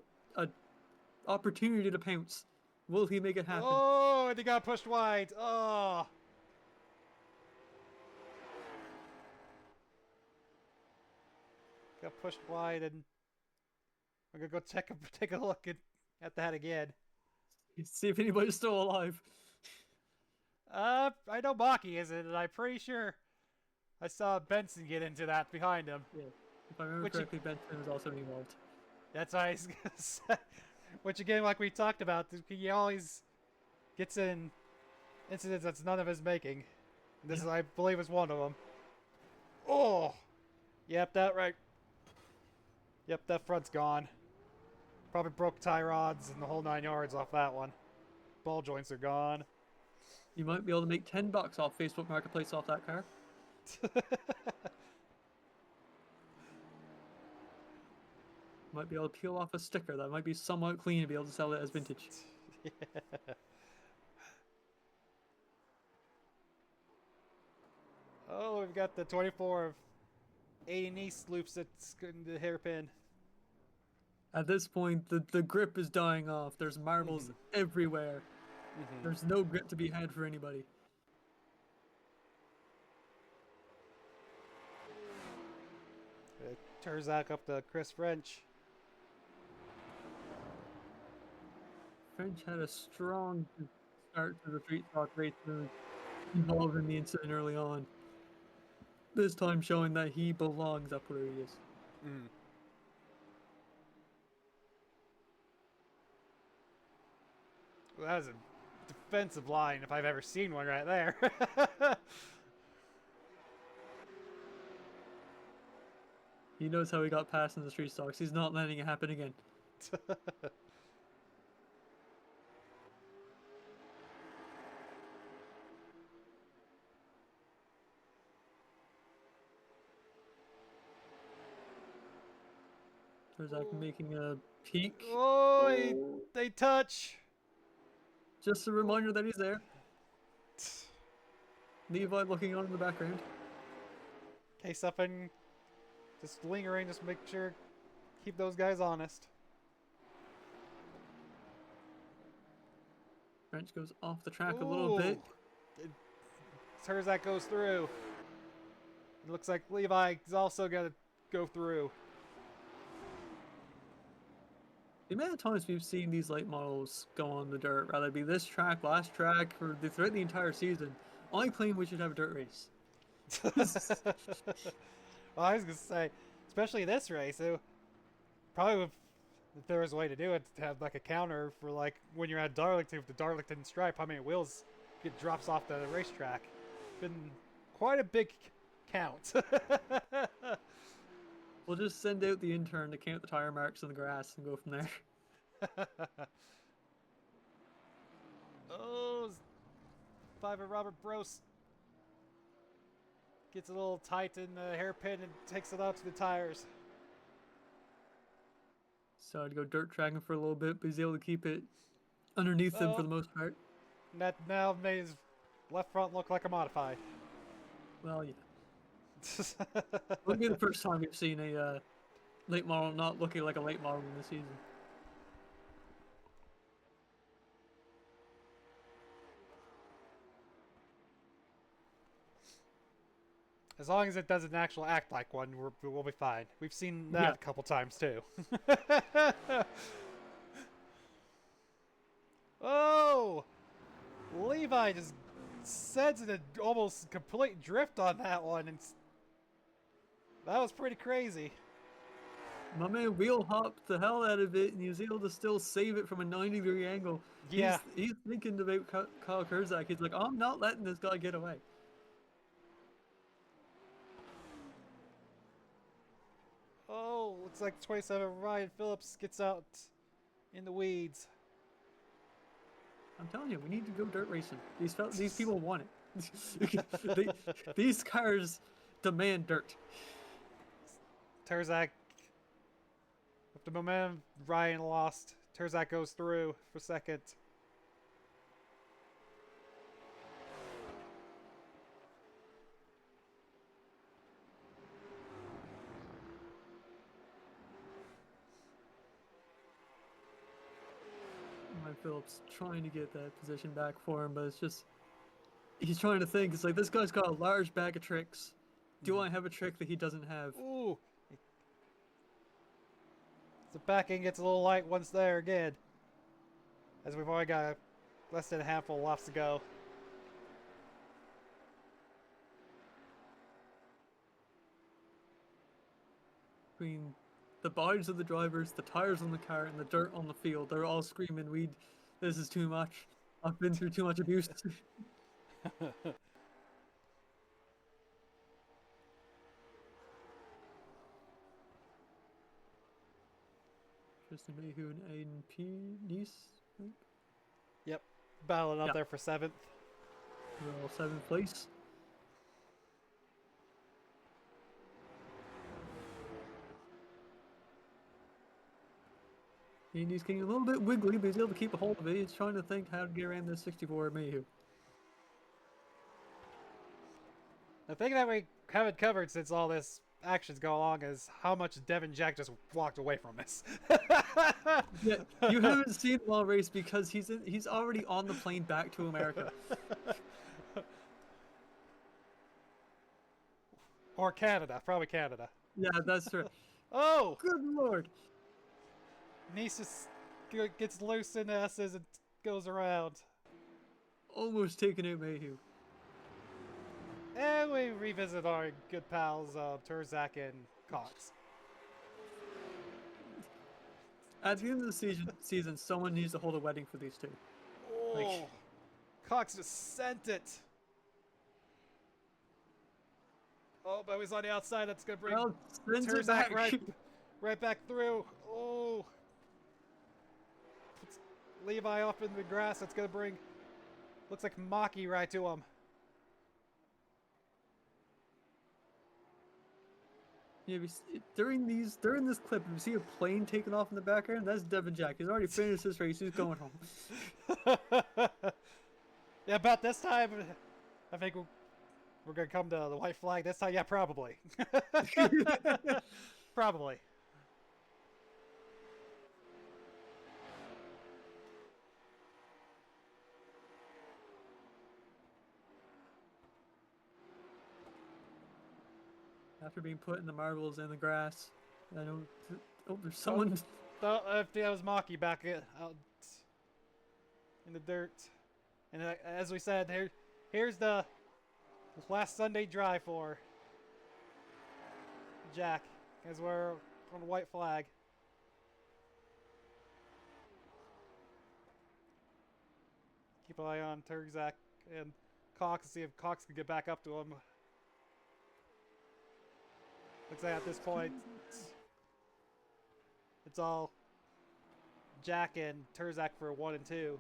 opportunity to pounce. Will he make it happen? Oh, and he got pushed wide. Oh. Got pushed wide, and I'm gonna go take a look at that again. See if anybody's still alive. I know Maki isn't, and I'm pretty sure I saw Benson get into that behind him. Yeah. If I remember correctly, Benson was also involved. That's what I was gonna say. Which again, like we talked about, he always gets in incidents that's none of his making. This is, I believe, is one of them. Oh, yep, that right. Yep, that front's gone. Probably broke tie rods and the whole 9 yards off that one. Ball joints are gone. You might be able to make $10 off Facebook Marketplace off that car. Might be able to peel off a sticker that might be somewhat clean to be able to sell it as vintage. Yeah. Oh, we've got the 24 of 80 East loops that's going to hairpin. At this point, the grip is dying off. There's marbles everywhere. There's no grip to be had for anybody. Turzak up to Chris French. French had a strong start to the street stock race involved in the incident early on. This time showing that he belongs up where he is. Well, that was a defensive line if I've ever seen one right there. He knows how he got past in the street stocks. He's not letting it happen again. Terzak making a peek. Oh, Oh, they touch. just a reminder that he's there. Levi looking on in the background. Case up and just lingering, just make sure, keep those guys honest. Wrench goes off the track a little Ooh, bit. Terzak goes through. It looks like Levi's also got to go through. The amount of times we've seen these late models go on the dirt, rather it be this track, last track, or throughout the entire season, I claim we should have a dirt race. Well, I was gonna say, especially this race, it probably would, if there was a way to do it, to have like a counter for like when you're at Darlington with the Darlington stripe, how many wheels get drops off the racetrack. Been quite a big count. We'll just send out the intern to count the tire marks on the grass and go from there. Oh, five of Robert Bros gets a little tight in the hairpin and takes it out to the tires. So I'd go dirt tracking for a little bit, but he's able to keep it underneath them for Oh, the most part. that now made his left front look like a modified. Well, yeah. It'll be the first time we've seen a late model not looking like a late model in the season. As long as it doesn't actually act like one, we'll be fine. We've seen that Yeah. a couple times too. Oh! Levi just sends an almost complete drift on that one, and that was pretty crazy. My man wheel hopped the hell out of it, and he was able to still save it from a 90-degree angle. Yeah. He's thinking about Kyle Kurzak. He's like, I'm not letting this guy get away. Oh, looks like 27 Ryan Phillips gets out in the weeds. I'm telling you, we need to go dirt racing. These people want it. These cars demand dirt. Terzak, with the momentum, Ryan lost. Terzak goes through for second. Ryan Phillips trying to get that position back for him, but it's just he's trying to think. It's like this guy's got a large bag of tricks. Do I have a trick that he doesn't have? Ooh. The back end gets a little light once there again. As we've only got less than a handful of laps to go. Between the bodies of the drivers, the tires on the car, and the dirt on the field, they're all screaming, this is too much. I've been through too much abuse." Tristan Mayhew and Aiden P. Nice, I think. Yep. Battling up Yeah. there for seventh. They're all seventh place. And he's getting a little bit wiggly, but he's able to keep a hold of it. He's trying to think how to get around this 64 Mayhew. The thing that we haven't covered since all this action's go along is how much Devin Jack just walked away from us. Yeah, you haven't seen the long race because he's already on the plane back to America. Or Canada, probably Canada. Yeah, that's right. Oh! Good lord. Nice gets loose in S's and goes around. Almost taken out Mayhew. And we revisit our good pals, Terzak and Cox. At the end of the season, someone needs to hold a wedding for these two. Oh! Cox just sent it! Oh, but he's on the outside. That's going to bring Well, sends it Terzak back. right back through. Oh! Levi off in the grass. That's gonna bring. Looks like Maki right to him. Yeah, during this clip, if you see a plane taking off in the background, that's Devin Jack. He's already finished his race. He's going home. Yeah, about this time, I think we're gonna come to the white flag this time. Yeah, probably. Probably. After being put in the marbles in the grass, I don't. Oh, there's Oh, someone. that was Maki back out in the dirt. And as we said, here's the last Sunday drive for Jack, as we're on the white flag. Keep an eye on Terzak and Cox to see if Cox can get back up to him. Looks like at this point, it's all Jack and Terzak for 1 and 2.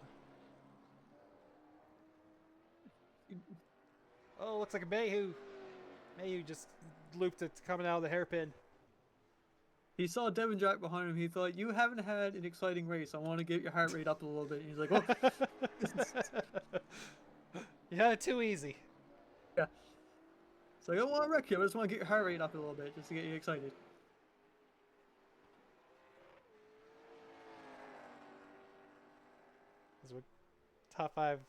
Oh, looks like a Mayhew. Mayhew just looped it coming out of the hairpin. He saw Devin Jack behind him. He thought, "You haven't had an exciting race. I want to get your heart rate up a little bit." And he's like, "Oh, You had it too easy." yeah." It's like, "I don't want to wreck you. I just want to get your heart rate up a little bit, just to get you excited." This is top 5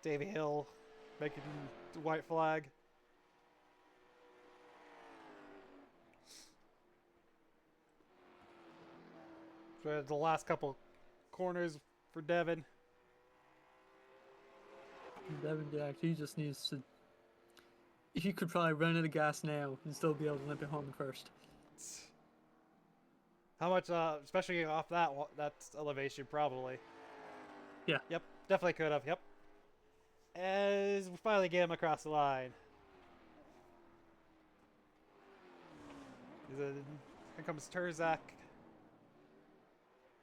Davy Hill making the white flag. For the last couple corners for Devin. Devin Jack, he just needs to. He could probably run out of gas now and still be able to limp it home first. How much, especially off that elevation, probably. Yeah. Yep, definitely could have. Yep. As we finally get him across the line. Here comes Terzak.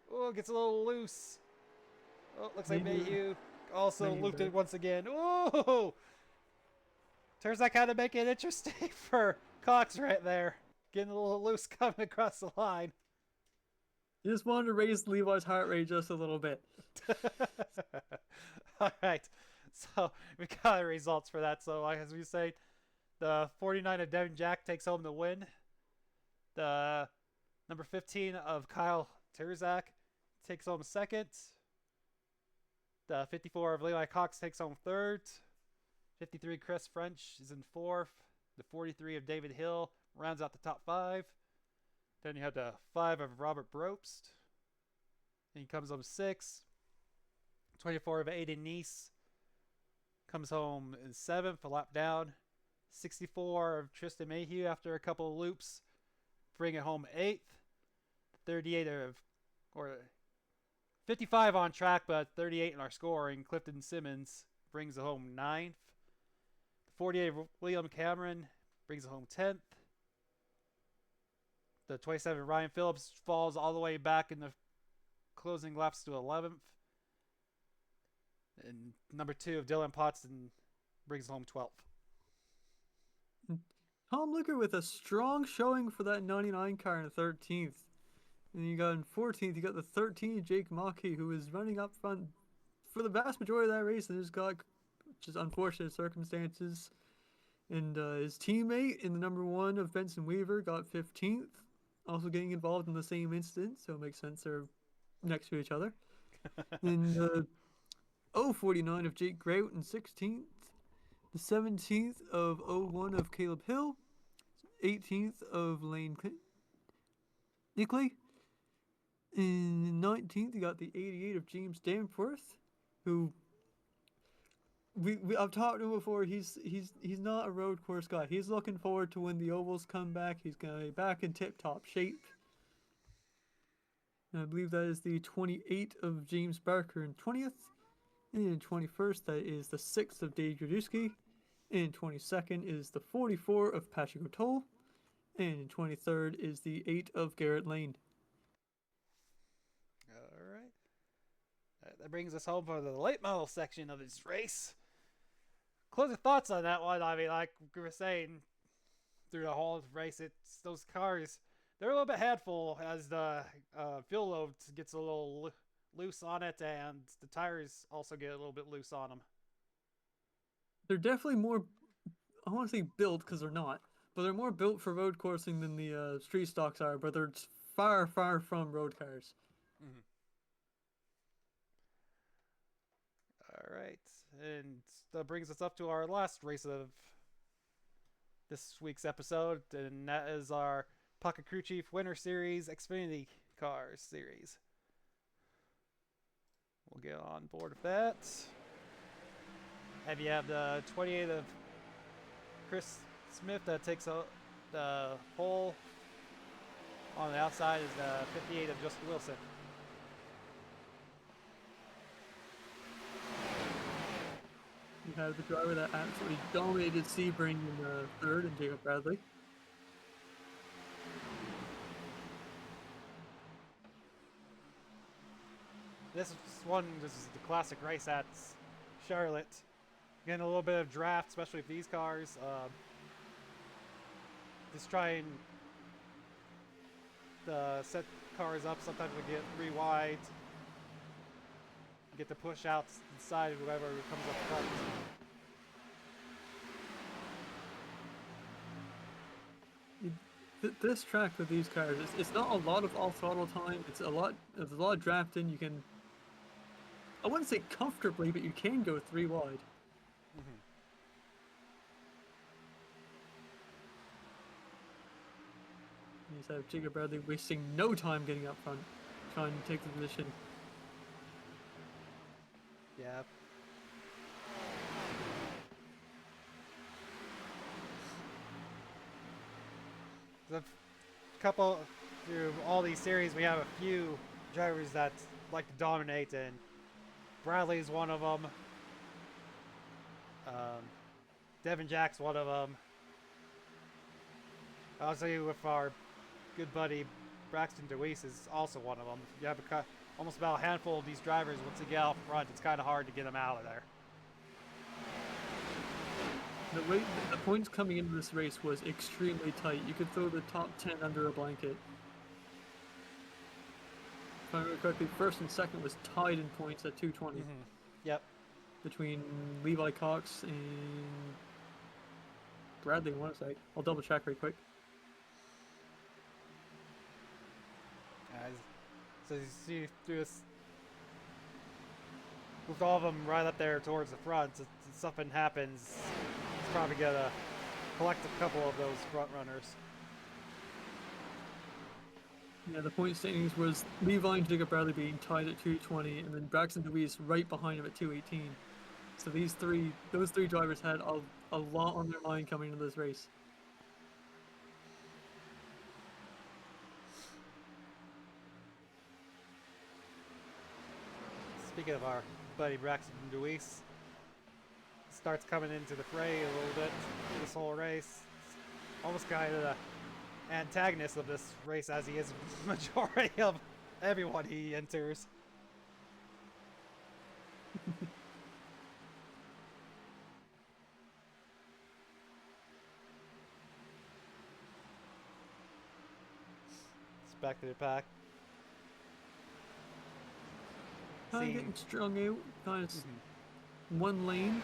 Oh, gets a little loose. Oh, looks like Mayhew also looped it once again. Oh! Terzak had to make it interesting for Cox right there. Getting a little loose coming across the line. You just wanted to raise Levi's heart rate just a little bit. All right. So we got the results for that. So as we say, the 49 of Devin Jack takes home the win. The number 15 of Kyle Terzak takes home second. The 54 of Levi Cox takes home third. 53 Chris French is in fourth. The 43 of David Hill rounds out the top 5. Then you have the 5 of Robert Brobst. And he comes home 6. 24 of Aiden Neese comes home in 7th, a lap down. 64 of Tristan Mayhew after a couple of loops, bring it home 8th. 38 of, or 55 on track, but 38 in our scoring. Clifton Simmons brings it home 9th. 48 of William Cameron brings it home 10th. The 27 Ryan Phillips falls all the way back in the closing laps to 11th. And number 2 of Dylan Potson brings home 12th. Tom Licker with a strong showing for that 99 car in 13th. And you got in 14th, you got the 13 Jake Maki, who was running up front for the vast majority of that race and just got just unfortunate circumstances. And his teammate in the number 1 of Benson Weaver got 15th, also getting involved in the same incident, so it makes sense they're next to each other. And 049 of Jake Grout in 16th, the 17th of 01 of Caleb Hill, 18th of Lane Nickley. In 19th, you got the 88 of James Danforth, who I've talked to him before. He's not a road course guy. He's looking forward to when the ovals come back. He's gonna be back in tip-top shape. And I believe that is the 28 of James Barker in 20th. And in 21st, that is the 6th of Dave Jadowski. And 22nd is the 44 of Patrick O'Toole. And in 23rd is the 8 of Garrett Lane. All right. That brings us home for the late model section of this race. Closing thoughts on that one. I mean, like we were saying through the whole race, it's those cars. They're a little bit handful as the fuel load gets a little loose on it, and the tires also get a little bit loose on them. They're definitely more, I want to say built because they're not, but they're more built for road coursing than the street stocks are, but they're far, far from road cars. Mm-hmm. All right, and that brings us up to our last race of this week's episode, and that is our Pocket Crew Chief Winter Series Xfinity Cars Series. We'll get on board with that. And you have the 28 of Chris Smith that takes the pole. On the outside is the 58 of Justin Wilson. You have the driver that absolutely dominated Sebring in the third, and Jacob Bradley. This is the classic race at Charlotte. Getting a little bit of draft, especially with these cars. Just try and set cars up. Sometimes we get 3 wide. Get the push out inside of whoever comes up front. This track with these cars, it's not a lot of off throttle time. There's a lot of drafting. You can, I wouldn't say comfortably, but you can go 3 wide. Mm-hmm. You just have Jacob Bradley wasting no time getting up front, trying to take the position. Yeah. The couple through all these series, we have a few drivers that like to dominate, and Bradley's one of them. Devin Jack's one of them. Obviously, with our good buddy Braxton DeWeese is also one of them. You have almost about a handful of these drivers. Once they get out front, it's kind of hard to get them out of there. The points coming into this race was extremely tight. You could throw the top 10 under a blanket. If I remember correctly, first and second was tied in points at 220. Mm-hmm. Yep. Between Levi Cox and Bradley, I want to say. I'll double check right quick. So you see through this, with all of them right up there towards the front, if something happens, it's probably gonna collect a couple of those front runners. Yeah, the point standings was Levi and Jacob Bradley being tied at 220, and then Braxton DeWeese right behind him at 218. So those three drivers had a lot on their mind coming into this race. Speaking of our buddy Braxton DeWeese, starts coming into the fray a little bit this whole race. Almost kind of the antagonist of this race, as he is the majority of everyone he enters. It's back to the pack. Kind of getting strung out, kind of one lane.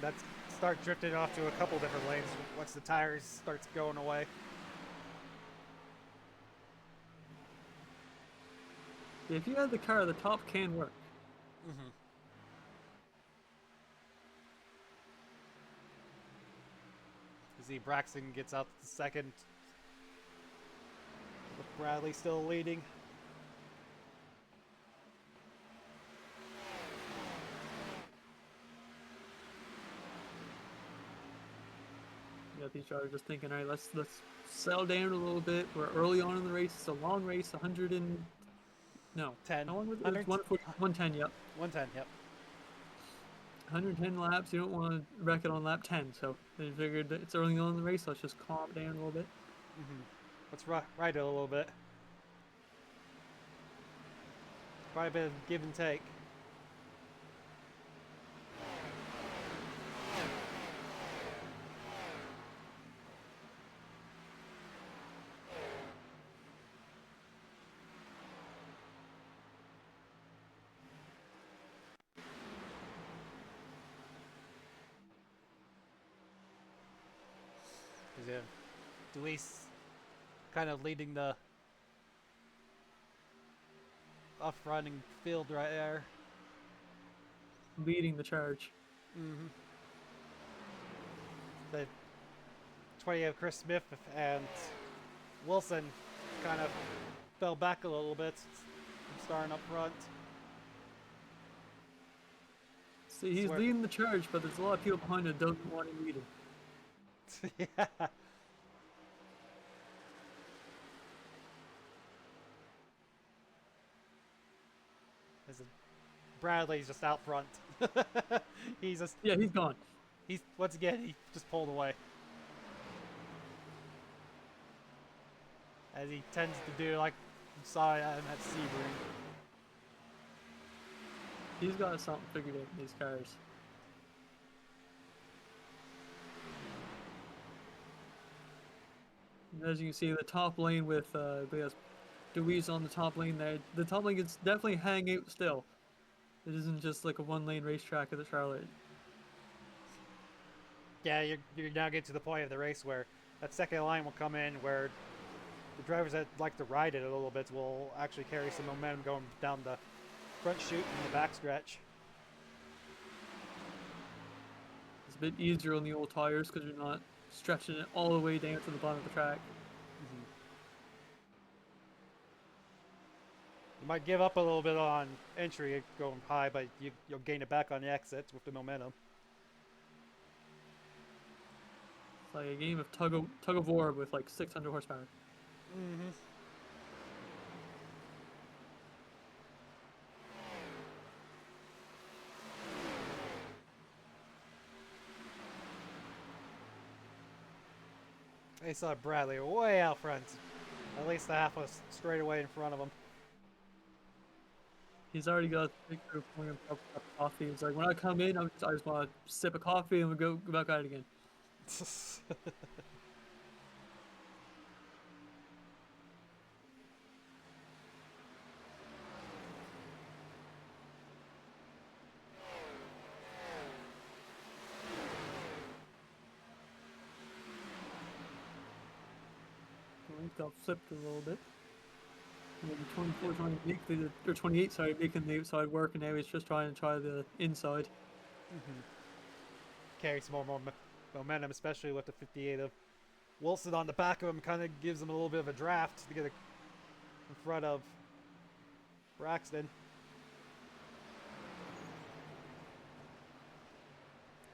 That's start drifting off to a couple different lanes once the tires starts going away. If you had the car, the top can work. Mm-hmm. You see Braxton gets out the second, with Bradley still leading. Yeah, these drivers just thinking, all right, let's settle down a little bit. We're early on in the race. It's a long race, 100 and no, 10. how long was it? 110, yep. 110, yep. 110 laps. You don't want to wreck it on lap 10, so they figured that it's early on in the race. Let's just calm down a little bit. Mm-hmm. Let's ride it a little bit. quite a bit of give and take. Yeah, Delis kind of leading the off-running field right there. Leading the charge. Mm-hmm. The 20 of Chris Smith and Wilson kind of fell back a little bit from starting up front. See, he's leading the charge, but there's a lot of people behind him that don't want him leading. Yeah. Bradley's just out front. He's just he's gone. He's once again he just pulled away, as he tends to do, like we saw him at Sebring. He's got something figured out in these cars. And as you can see, the top lane with Deweese on the top lane there. The top lane is definitely hanging out still. It isn't just like a one-lane racetrack at the Charlotte. Yeah, you're now getting to the point of the race where that second line will come in, where the drivers that like to ride it a little bit will actually carry some momentum going down the front chute and the backstretch. It's a bit easier on the old tires because you're not stretching it all the way down to the bottom of the track. Mm-hmm. You might give up a little bit on entry going high, but you'll gain it back on the exits with the momentum. It's like a game of tug of war with like 600 horsepower. Mm-hmm. They saw Bradley way out front. At least the half was straight away in front of him. He's already got a picture of pouring a cup of coffee. He's like, when I come in, I just want to sip a coffee and we go back out again. He got flipped a little bit. 24 trying to make or 28, sorry, making the outside work, and now he's just trying the inside. Mm-hmm. Carry some more momentum, especially with the 58 of Wilson on the back of him. Kind of gives him a little bit of a draft to get in front of Braxton.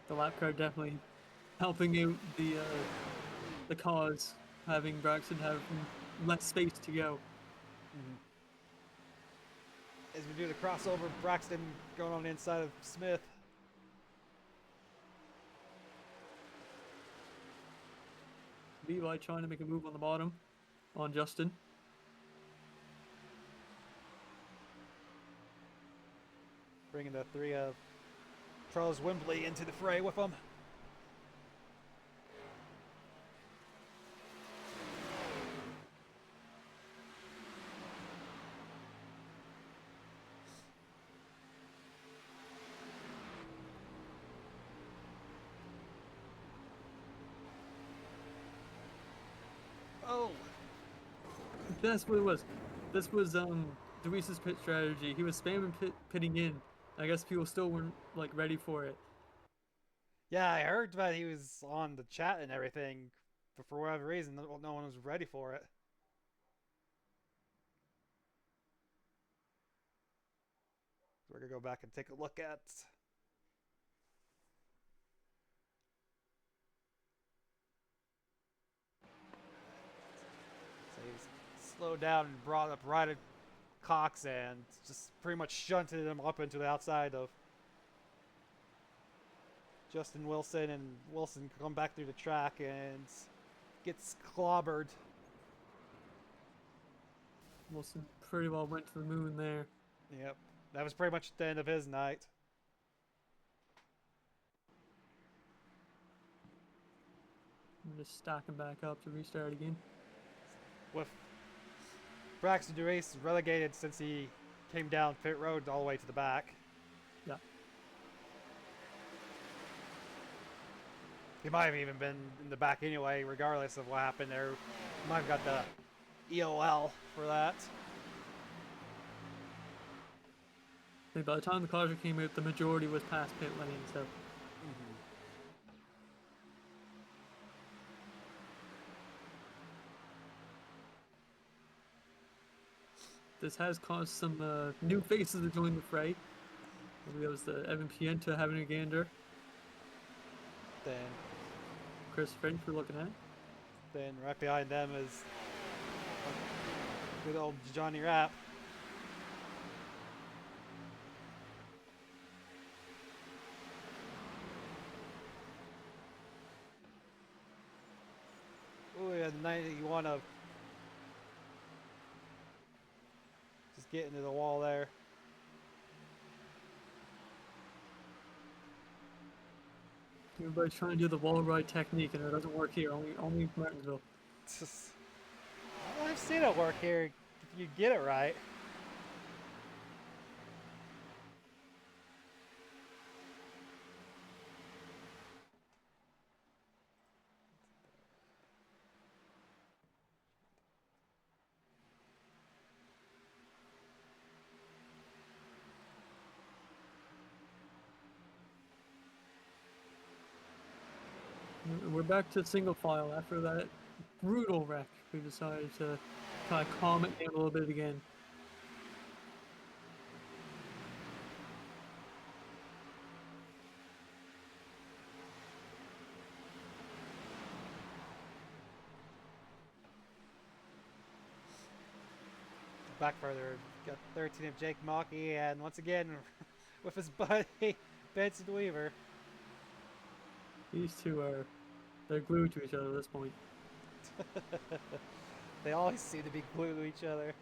The lap car definitely helping out the cause, having Braxton have less space to go. Mm-hmm. As we do the crossover, Braxton going on the inside of Smith. Levi trying to make a move on the bottom on Justin. Bringing the three of Charles Wembley into the fray with him. Oh, that's what it was. This was Deweese's pit strategy. He was spamming pitting in. I guess people still weren't like ready for it. Yeah, I heard that he was on the chat and everything, but for whatever reason, no one was ready for it. We're gonna go back and take a look at. So he's slowed down and brought up right at Cox and just pretty much shunted him up into the outside of Justin Wilson, and Wilson come back through the track and gets clobbered. Wilson pretty well went to the moon there. Yep. That was pretty much the end of his night. I'm just stacking back up to restart again. With Braxton Dewey's relegated since he came down pit road all the way to the back. Yeah. He might have even been in the back anyway, regardless of what happened there. He might have got the EOL for that. I think by the time the caution came out, the majority was past pit lane, so. This has caused some new faces to join the fray. Maybe that was the Evan Pienta having a gander. Then, Chris Finch we're looking at. then right behind them is good old Johnny Rapp. Oh yeah, the night that you want to just get into the wall there. Everybody's trying to do the wall ride technique, and it doesn't work here. Only Martinsville. I've seen it work here if you get it right. We're back to single file after that brutal wreck. We decided to kind of calm it down a little bit again. Back further, got 13 of Jake Mockey, and once again, with his buddy Benson Weaver. These two they're glued to each other at this point. They always seem to be glued to each other.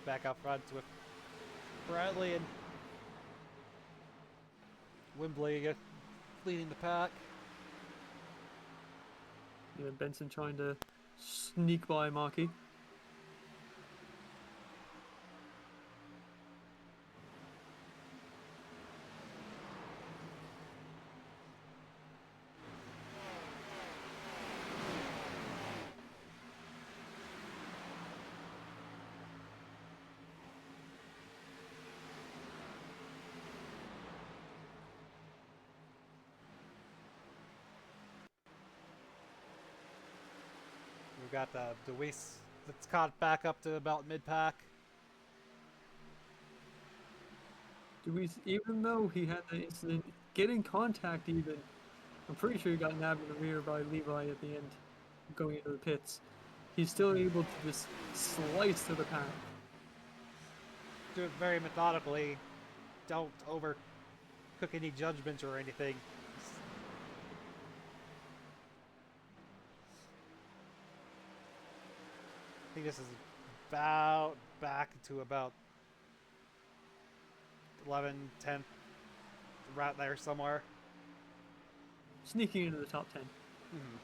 Back up front with Bradley and Wembley leading the pack. Yeah, Benson trying to sneak by Maki. We've got the Weiss that's caught back up to about mid-pack. Even though he had the incident, getting contact even, I'm pretty sure he got nabbed in the rear by Levi at the end, going into the pits. He's still able to just slice through the pack. Do it very methodically. Don't overcook any judgments or anything. I think this is about back to about 11, 10, right there somewhere. Sneaking into the top 10. Mm-hmm.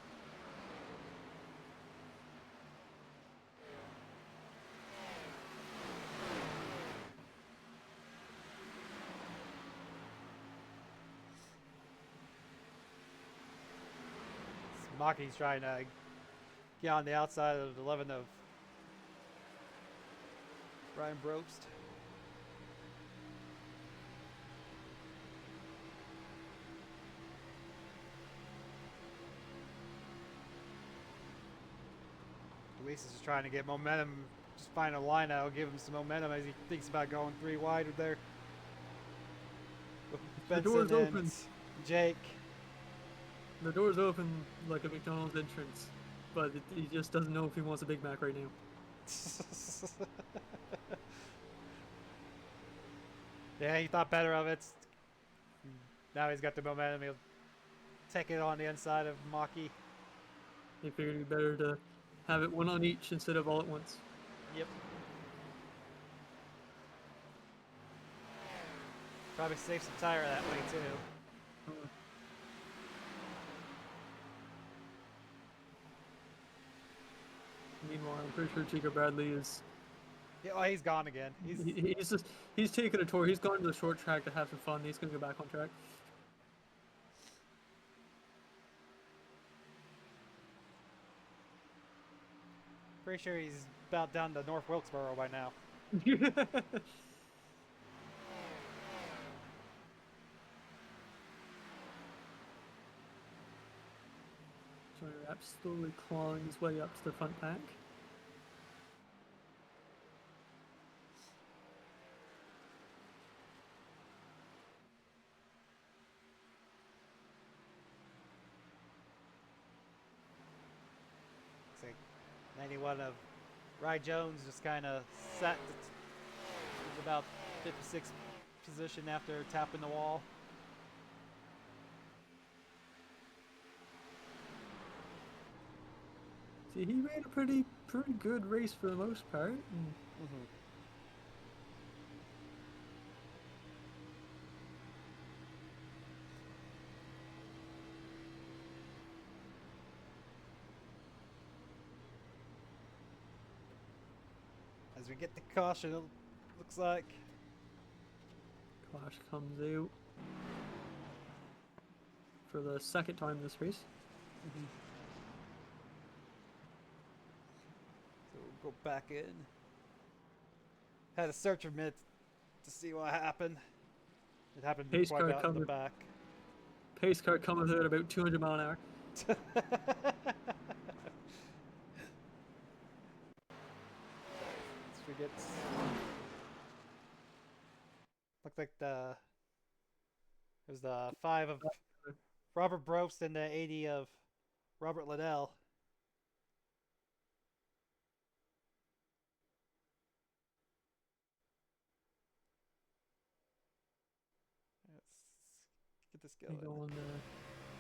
Maki's trying to get on the outside of the 11 of Brian Brobst. Luis is just trying to get momentum, just find a line out, give him some momentum as he thinks about going 3 wide there. With The Benson door's and open. Jake. The door's open like a McDonald's entrance, but he just doesn't know if he wants a Big Mac right now. Yeah, he thought better of it. Now he's got the momentum. take it on the inside of Maki. They figured it'd be better to have it one on each instead of all at once. Yep. Probably save some tire that way too. Hmm. Meanwhile, I'm pretty sure Chico Bradley is Yeah, well, he's gone again. he's taken a tour. He's gone to the short track to have some fun. He's gonna go back on track. Pretty sure he's about down to North Wilkesboro by now. Johnny Rapp slowly clawing his way up to the front pack. Looks like 91 of Rye Jones just kind of sat was about 56th position after tapping the wall. See, he ran a pretty good race for the most part. Mm-hmm. As we get the caution, it looks like. Clash comes out for the second time this race. Mm-hmm. So we'll go back in. Had to search a minute to see what happened. It happened Pace quite car out in the coming. back. Pace car coming out at about 200 mile an hour. Looks like it was the 5 of Robert Brobst and the 80 of Robert Liddell. Let's get this They going. go on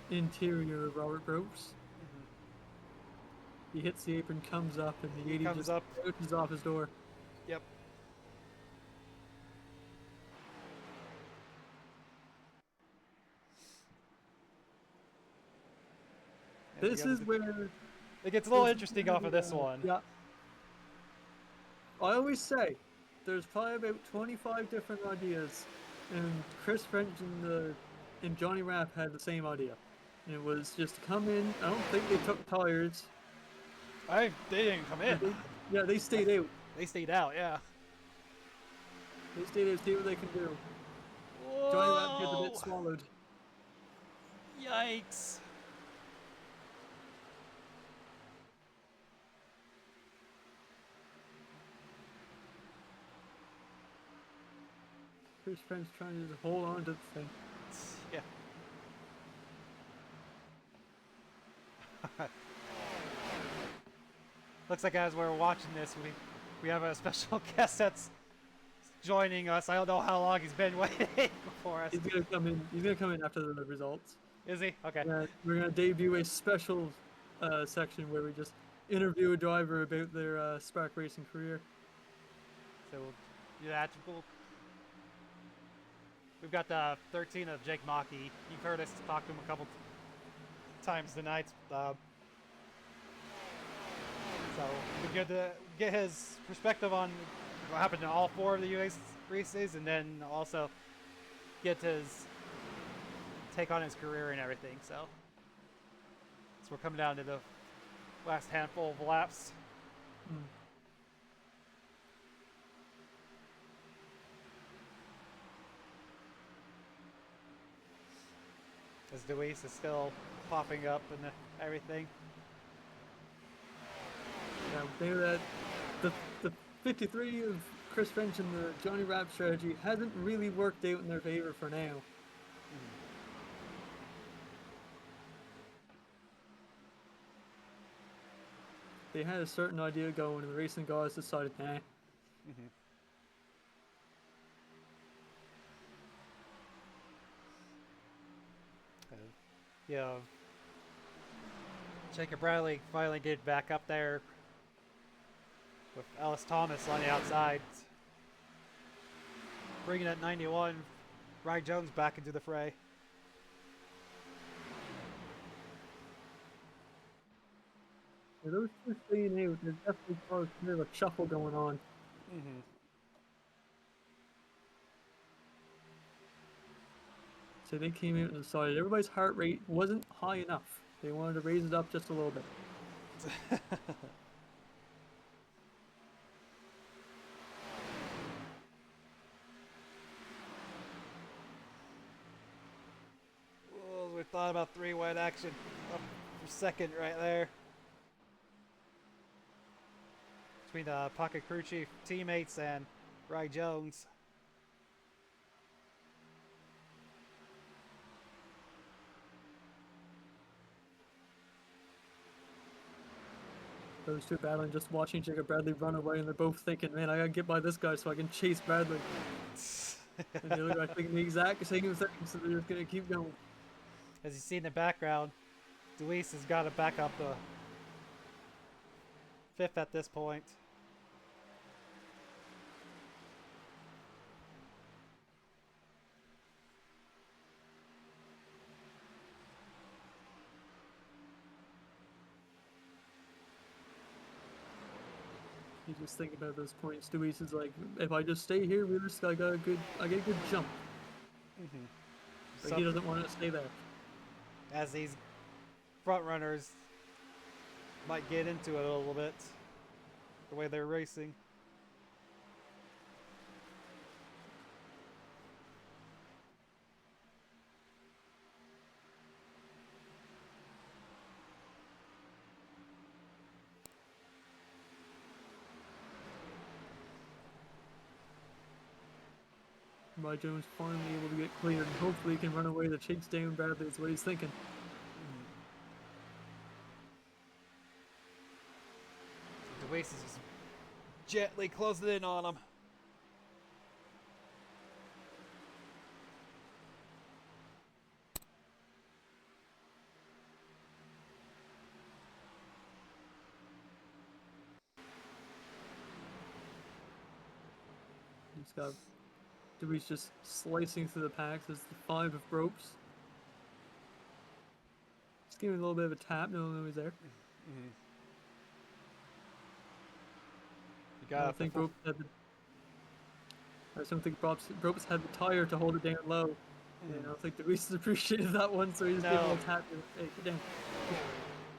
the interior of Robert Groves. Mm-hmm. He hits the apron, comes up, and the 80 Comes just up. pushes off his door. Yep. This is where it gets a little interesting off of this one. Yeah. I always say there's probably about 25 different ideas, and Chris French and Johnny Rapp had the same idea. And it was just to come in. I don't think they took tires. They didn't come in. They stayed out. They stayed out, yeah. They stayed out, see what they can do. Whoa! Johnny Rapp gets a bit swallowed. Yikes. Chris French trying to just hold on to the thing. Yeah. Looks like as we're watching this, we have a special guest that's joining us. I don't know how long he's been waiting for us. He's gonna come in. He's gonna come in after the results. Is he? Okay. We're gonna debut a special section where we just interview a driver about their Spark racing career. So yeah, cool. We've got the 13 of Jake Maki. You've heard us talk to him a couple times tonight. So it'd be good to get his perspective on what happened in all 4 of the US races, and then also get his take on his career and everything. So we're coming down to the last handful of laps. As Deweese is still popping up and everything. Yeah, they that the 53 of Chris French and the Johnny Rapp strategy hasn't really worked out in their favor for now. They had a certain idea going, and the racing guys decided, nah. you know, Jacob Bradley finally get back up there with Ellis Thomas on the outside, bringing at 91. Ryan Jones back into the fray. Yeah, those two staying out, there's definitely caused a bit of a shuffle going on. Mm-hmm. So they came out and decided everybody's heart rate wasn't high enough. They wanted to raise it up just a little bit. Oh, we thought about three wide action up for second right there. Between the pocket crew chief teammates and Ryan Jones. Those two battling, just watching Jacob Bradley run away, and they're both thinking, man, I gotta get by this guy so I can chase Bradley. And the other guy thinking the exact same thing, so they're just gonna keep going. As you see in the background, Deweese has got to back up the fifth at this point. You just think about those points. Deweese is like, if I just stay here, realistically, I get a good jump. Mm-hmm. But he doesn't want to stay there. As these front runners might get into it a little bit, the way they're racing. Ryan Jones finally able to get cleared, and hopefully he can run away to chase down Bradley. Is what he's thinking. Deweese is just gently closing in on him. He's got Deweese just slicing through the packs as the 5 of ropes. Just giving a little bit of a tap, no one knows he's there. Mm-hmm. You I don't think Ropes had the. I just don't think Ropes had the tire to hold it down low. And I don't think Deweese appreciated that one, so he just gave a little tap and hey, get down.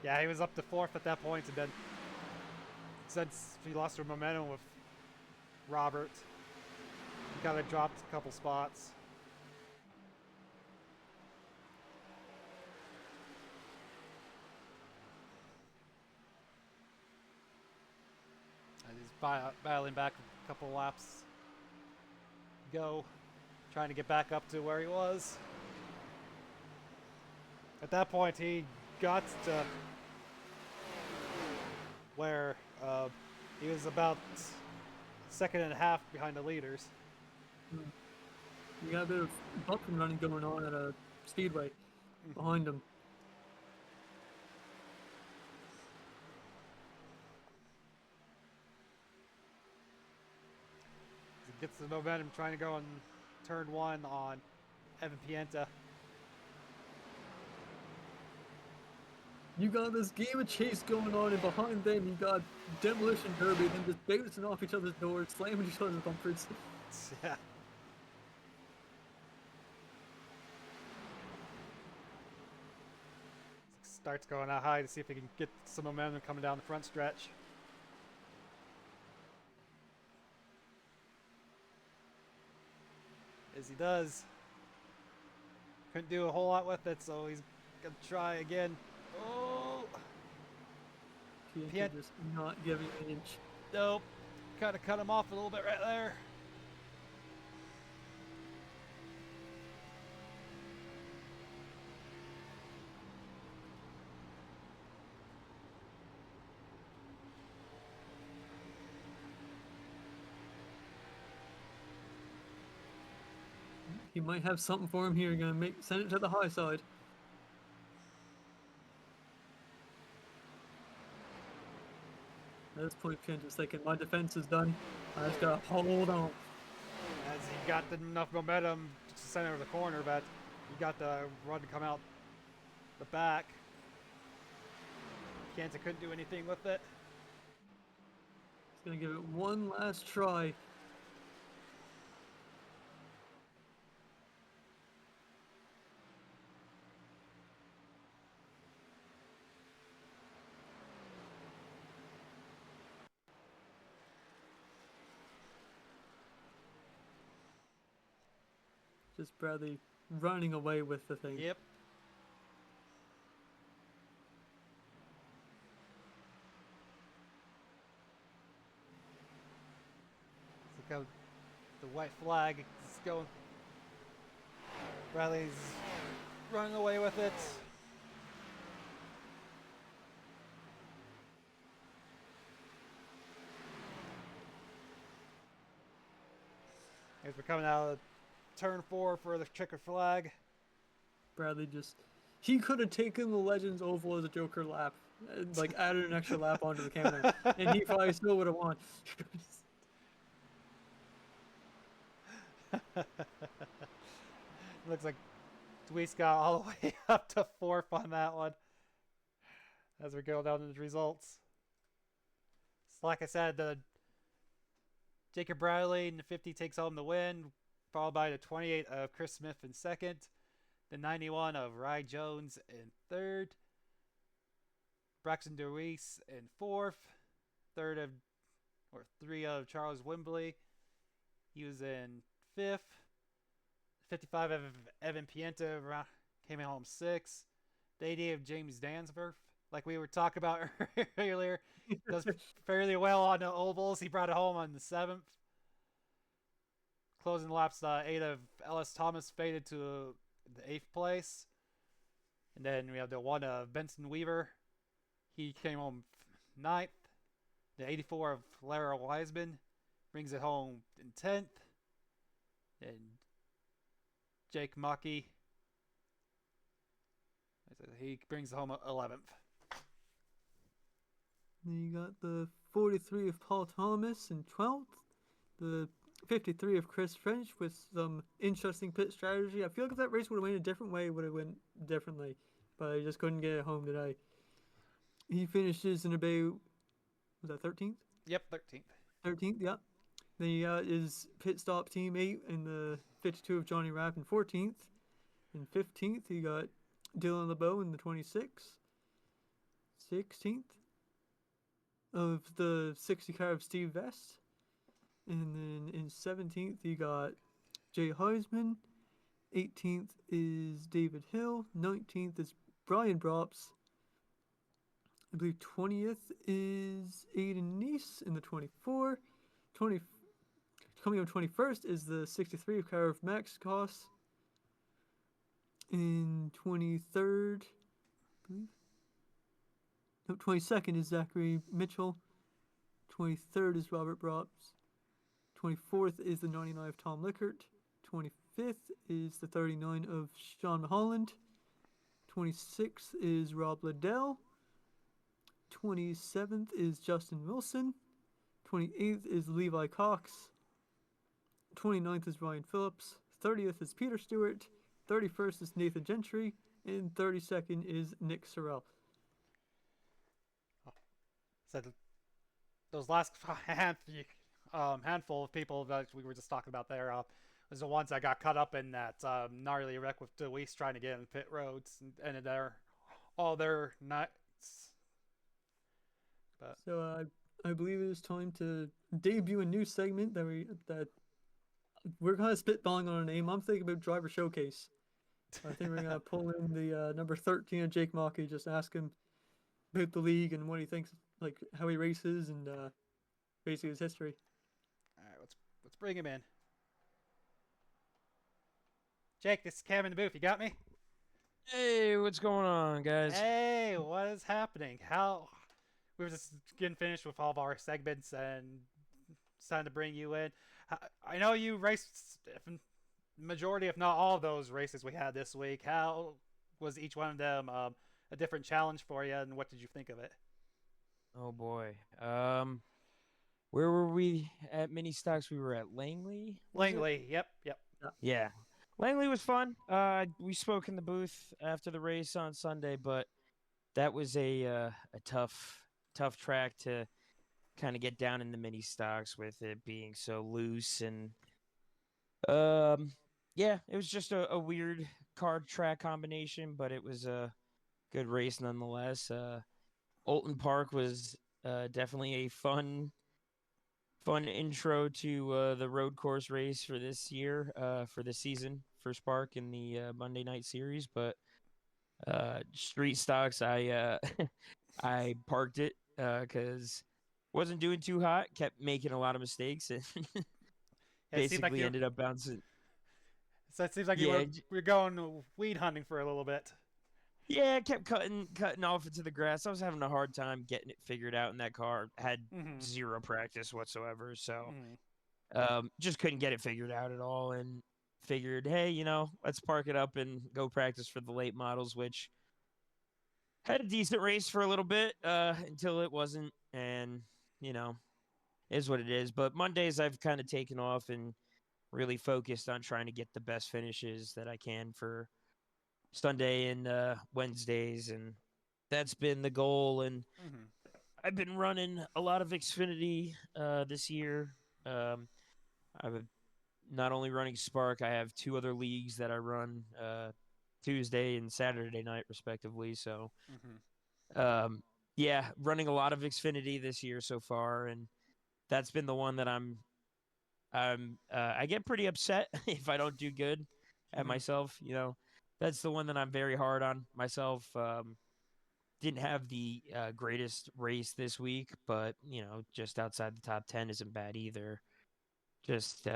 Yeah, he was up to fourth at that point, and then since he lost her momentum with Robert, he kind of dropped a couple spots. And he's battling back a couple laps. Go, trying to get back up to where he was. At that point, he got to where he was about second and a half behind the leaders. You got a bit of bump and running going on at a speedway behind him. He gets the momentum trying to go on turn one on Evan Pienta. You got this game of chase going on, and behind them you got Demolition Derby, them just bouncing off each other's doors, slamming each other's bumpers. Yeah. Starts going out high to see if he can get some momentum coming down the front stretch. As he does. Couldn't do a whole lot with it, so he's gonna try again. Oh! Pienta just not giving an inch. Nope. Kind of cut him off a little bit right there. He might have something for him here. Gonna send it to the high side. At this point, Finn just thinking, my defense is done. I just gotta hold on. As he got enough momentum to center the corner, but he got the run to come out the back. Kansas couldn't do anything with it. He's gonna give it one last try. Just Bradley running away with the thing. Yep. Look how the white flag is going. Bradley's running away with it. As we're coming out of turn 4 for the checkered flag. Bradley just, he could have taken the Legends Oval as a Joker lap, like added an extra lap onto the camera, and he probably still would have won. Looks like Dweese got all the way up to 4th on that one. As we go down to the results. So like I said, the Jacob Bradley in the 50 takes home the win, followed by the 28 of Chris Smith in 2nd, the 91 of Rye Jones in 3rd, Braxton Deweese in 4th, 3 of Charles Wembley. He was in 5th. 55 of Evan Pienta came in home 6th. The 80 of James Dansworth, like we were talking about earlier, does fairly well on the ovals. He brought it home on the 7th. Closing laps, 8 of Ellis Thomas faded to the 8th place. And then we have the 1 of Benson Weaver. He came home 9th. The 84 of Lara Wiseman brings it home in 10th. And Jake Mucky, he brings it home 11th. Then you got the 43 of Paul Thomas in 12th. The 53 of Chris French with some interesting pit strategy. I feel like if that race would have went a different way, it would have went differently. But I just couldn't get it home today. He finishes in about, was that 13th? Yep, 13th. 13th, yeah. Then you got his pit stop teammate in the 52 of Johnny Rapp in 14th. In 15th, you got Dylan LeBeau in the 26th. 16th of the 60 car of Steve Vest. And then in 17th, you got Jay Heisman. 18th is David Hill. 19th is Brian Brops. I believe 20th is Aiden Neese in the 24. 20, coming up 21st is the 63 car of Max Goss. In 23rd, I believe. No, 22nd is Zachary Mitchell. 23rd is Robert Brops. 24th is the 99 of Tom Lickert. 25th is the 39 of Sean Holland. 26th is Rob Liddell. 27th is Justin Wilson. 28th is Levi Cox. 29th is Ryan Phillips. 30th is Peter Stewart. 31st is Nathan Gentry. And 32nd is Nick Sorrell. So those last handful of people that we were just talking about there was the ones that got caught up in that gnarly wreck with Deweese trying to get in pit roads and all their nights. But So I believe it is time to debut a new segment that we're kind of spitballing on a name. I'm thinking about Driver Showcase. I think we're gonna pull in the number 13 of Jake Mockey, just ask him about the league and what he thinks, like how he races and basically his history. all right, let's bring him in. Jake, this is Cam in the booth. You got me? Hey, what's going on, guys? Hey, what is happening? How we were just getting finished with all of our segments and decided to bring you in. I know you raced majority, if not all, of those races we had this week. How was each one of them a different challenge for you, and what did you think of it? Oh boy. Where were we at mini stocks? We were at Langley, was it? Langley. Yep. Yep. Yeah. Yeah. Langley was fun. We spoke in the booth after the race on Sunday, but that was a tough track to kind of get down in the mini stocks with it being so loose and um yeah, it was just a weird card track combination, but it was a good race nonetheless. Olton Park was definitely a fun intro to the road course race for this year, for this season for Spark in the Monday night series. But street stocks, I I parked it because wasn't doing too hot, kept making a lot of mistakes, and Yeah, it seemed like basically you. ended up bouncing. So it seems like you Yeah, were going weed hunting for a little bit. yeah, I kept cutting off into the grass. I was having a hard time getting it figured out in that car. Had Mm-hmm. zero practice whatsoever, so Mm-hmm. just couldn't get it figured out at all. And figured, hey, let's park it up and go practice for the late models, which had a decent race for a little bit until it wasn't. And you know, is what it is. But Mondays I've kind of taken off and really focused on trying to get the best finishes that I can for Sunday and Wednesdays, and that's been the goal. And Mm-hmm. I've been running a lot of Xfinity this year. Um, I've not only running Spark, I have two other leagues that I run Tuesday and Saturday night, respectively. So, Mm-hmm. um, yeah, running a lot of Xfinity this year so far, and that's been the one that I get pretty upset if I don't do good at Mm-hmm. myself. That's the one that I'm very hard on myself. Didn't have the greatest race this week, but just outside the top 10 isn't bad either. Just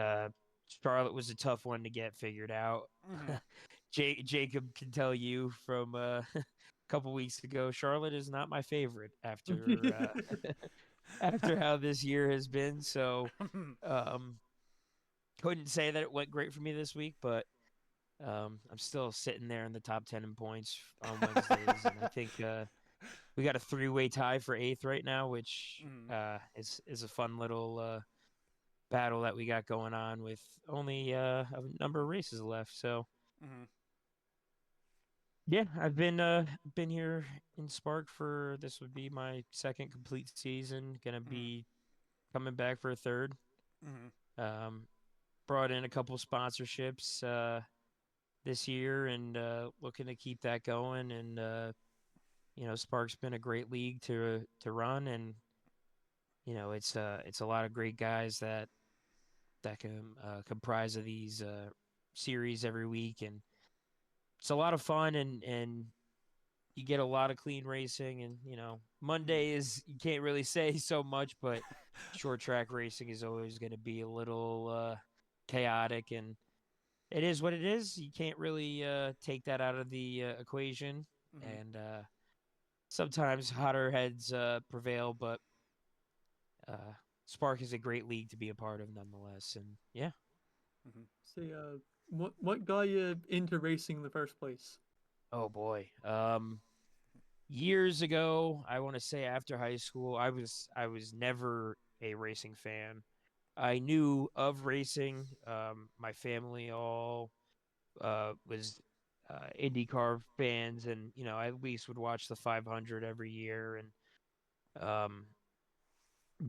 Charlotte was a tough one to get figured out. Mm-hmm. Jacob can tell you from a couple weeks ago. Charlotte is not my favorite after after how this year has been. So um, couldn't say that it went great for me this week, but I'm still sitting there in the top 10 in points on Wednesdays, and I think we got a three-way tie for eighth right now, which Mm-hmm. is a fun little battle that we got going on with only a number of races left. So Mm-hmm. yeah, I've been here in Spark for this would be my second complete season. Gonna Mm-hmm. be coming back for a third. Mm-hmm. Um, brought in a couple sponsorships this year and looking to keep that going. And Spark's been a great league to run, and it's a lot of great guys that can comprise of these series every week, and it's a lot of fun, and you get a lot of clean racing. And Monday is you can't really say so much, but short track racing is always going to be a little chaotic, and it is what it is. You can't really take that out of the equation, Mm-hmm. and sometimes hotter heads prevail, but uh, Spark is a great league to be a part of nonetheless. And yeah. Mm-hmm. Say, what got you into racing in the first place? Oh boy. Years ago, I want to say after high school, I was never a racing fan. I knew of racing. My family all was IndyCar fans, and I at least would watch the 500 every year, and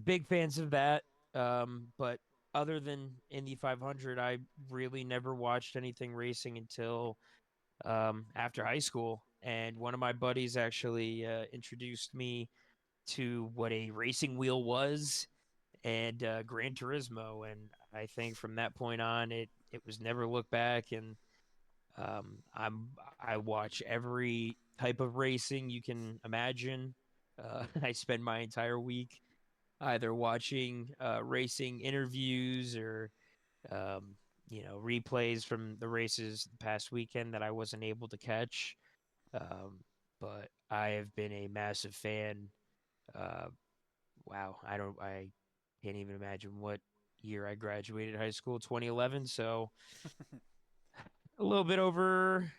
big fans of that. But other than Indy 500, I really never watched anything racing until after high school. And one of my buddies actually introduced me to what a racing wheel was and Gran Turismo. And I think from that point on, it was never looked back. And um, I'm I watch every type of racing you can imagine. I spend my entire week either watching racing interviews or replays from the races the past weekend that I wasn't able to catch. Um, but I have been a massive fan. Uh, wow, I can't even imagine what year I graduated high school, 2011. So a little bit over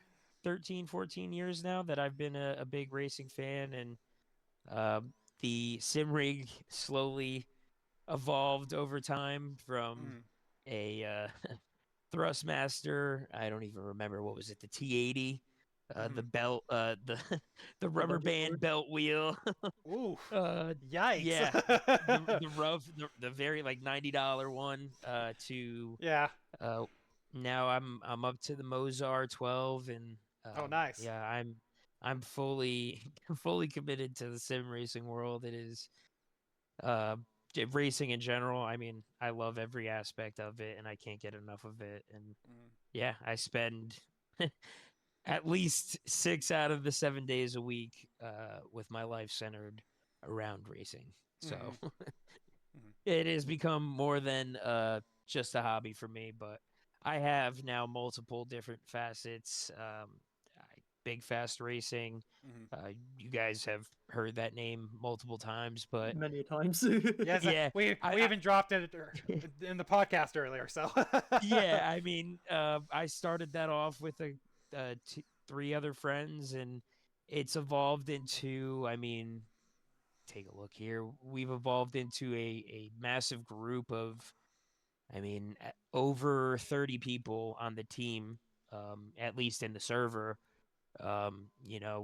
13, 14 years now that I've been a big racing fan, and the sim rig slowly evolved over time from Mm. a Thrustmaster. I don't even remember what was it, the T80, the Mm. belt, the the The rubber budget band board. belt wheel. Ooh. uh, Yikes. yeah, the rough, the very like $90 one. To Yeah. uh, now I'm up to the Mozart 12, and Oh, nice. yeah, I'm fully fully committed to the sim racing world. It is uh racing in general. I mean, I love every aspect of it, and I can't get enough of it. And Mm. yeah, I spend at least 6 out of the 7 days a week with my life centered around racing. So Mhm. Mhm. it has become more than just a hobby for me, but I have now multiple different facets. Big Fast Racing. Mhm. You guys have heard that name multiple times, but Many times. Yes, yeah, we I even dropped it in the podcast earlier. So. yeah, I mean, I started that off with three other friends, and it's evolved into. I mean, take a look here. We've evolved into a massive group of. I mean, over 30 people on the team, at least in the server.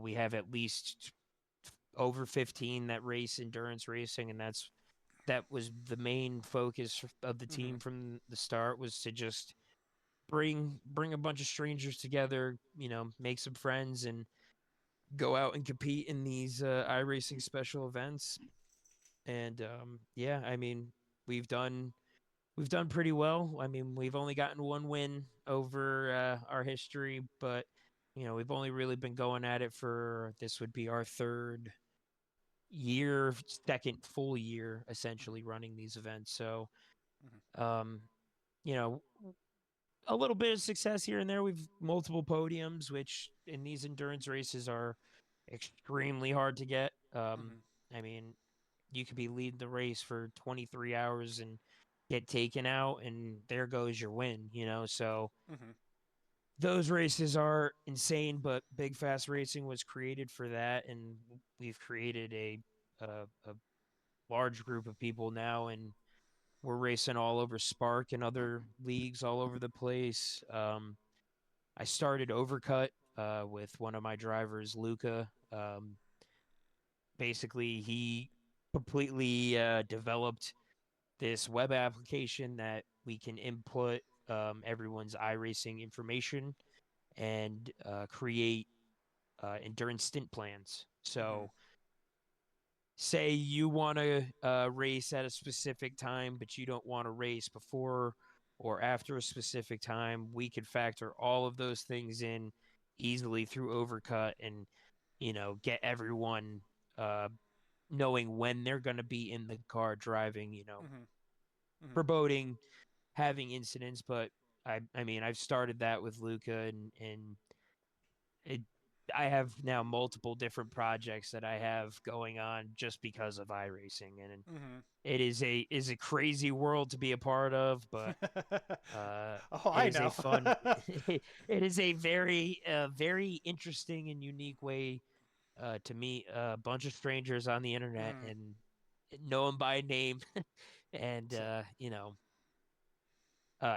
We have at least over 15 that race endurance racing, and that was the main focus of the Mhm. team from the start, was to just bring a bunch of strangers together, make some friends, and go out and compete in these iRacing special events. And yeah, I mean, we've done we've done pretty well. I mean, we've only gotten one win over our history, but we've only really been going at it for, this would be our third year, second full year essentially running these events. So, Mhm. um, you know, a little bit of success here and there. We've multiple podiums, which in these endurance races are extremely hard to get. Mhm. I mean, you could be leading the race for 23 hours and get taken out, and there goes your win. So Mhm. those races are insane. But Big Fast Racing was created for that, and we've created a large group of people now, and we're racing all over Spark and other leagues all over the place. I started Overcut with one of my drivers, Luca. Basically, he completely developed this web application that we can input everyone's iRacing information and create endurance stint plans. Mhm. So, say you want to race at a specific time, but you don't want to race before or after a specific time, we could factor all of those things in easily through Overcut, and get everyone uh, knowing when they're going to be in the car driving, Mhm. Mhm. foreboding having incidents. But I mean, I've started that with Luca, and it, I have now multiple different projects that I have going on just because of iRacing, and Mhm. it is a crazy world to be a part of, but Oh, it I is a know. fun. It is a very interesting and unique way to meet a bunch of strangers on the internet Mhm. and know them by name, and So.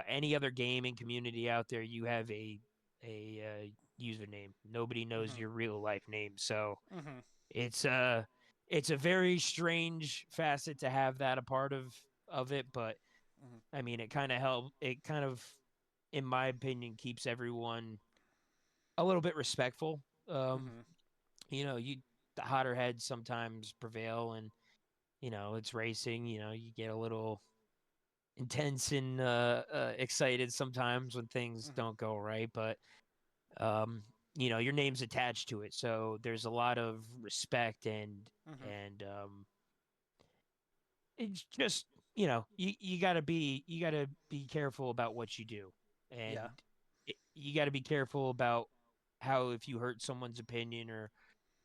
any other gaming community out there, you have a username. Nobody knows Mhm. your real life name, so Mhm. it's it's a very strange facet to have that a part of it. But Mhm. I mean, it kind of help. It kind of, in my opinion, keeps everyone a little bit respectful. Um, Mhm. you the hotter heads sometimes prevail, and it's racing. You get a little intense and excited sometimes when things Mhm. don't go right, but um, your name's attached to it, so there's a lot of respect, Mhm. and it's just you gotta be careful about what you do, and Yeah. you gotta be careful about how, if you hurt someone's opinion or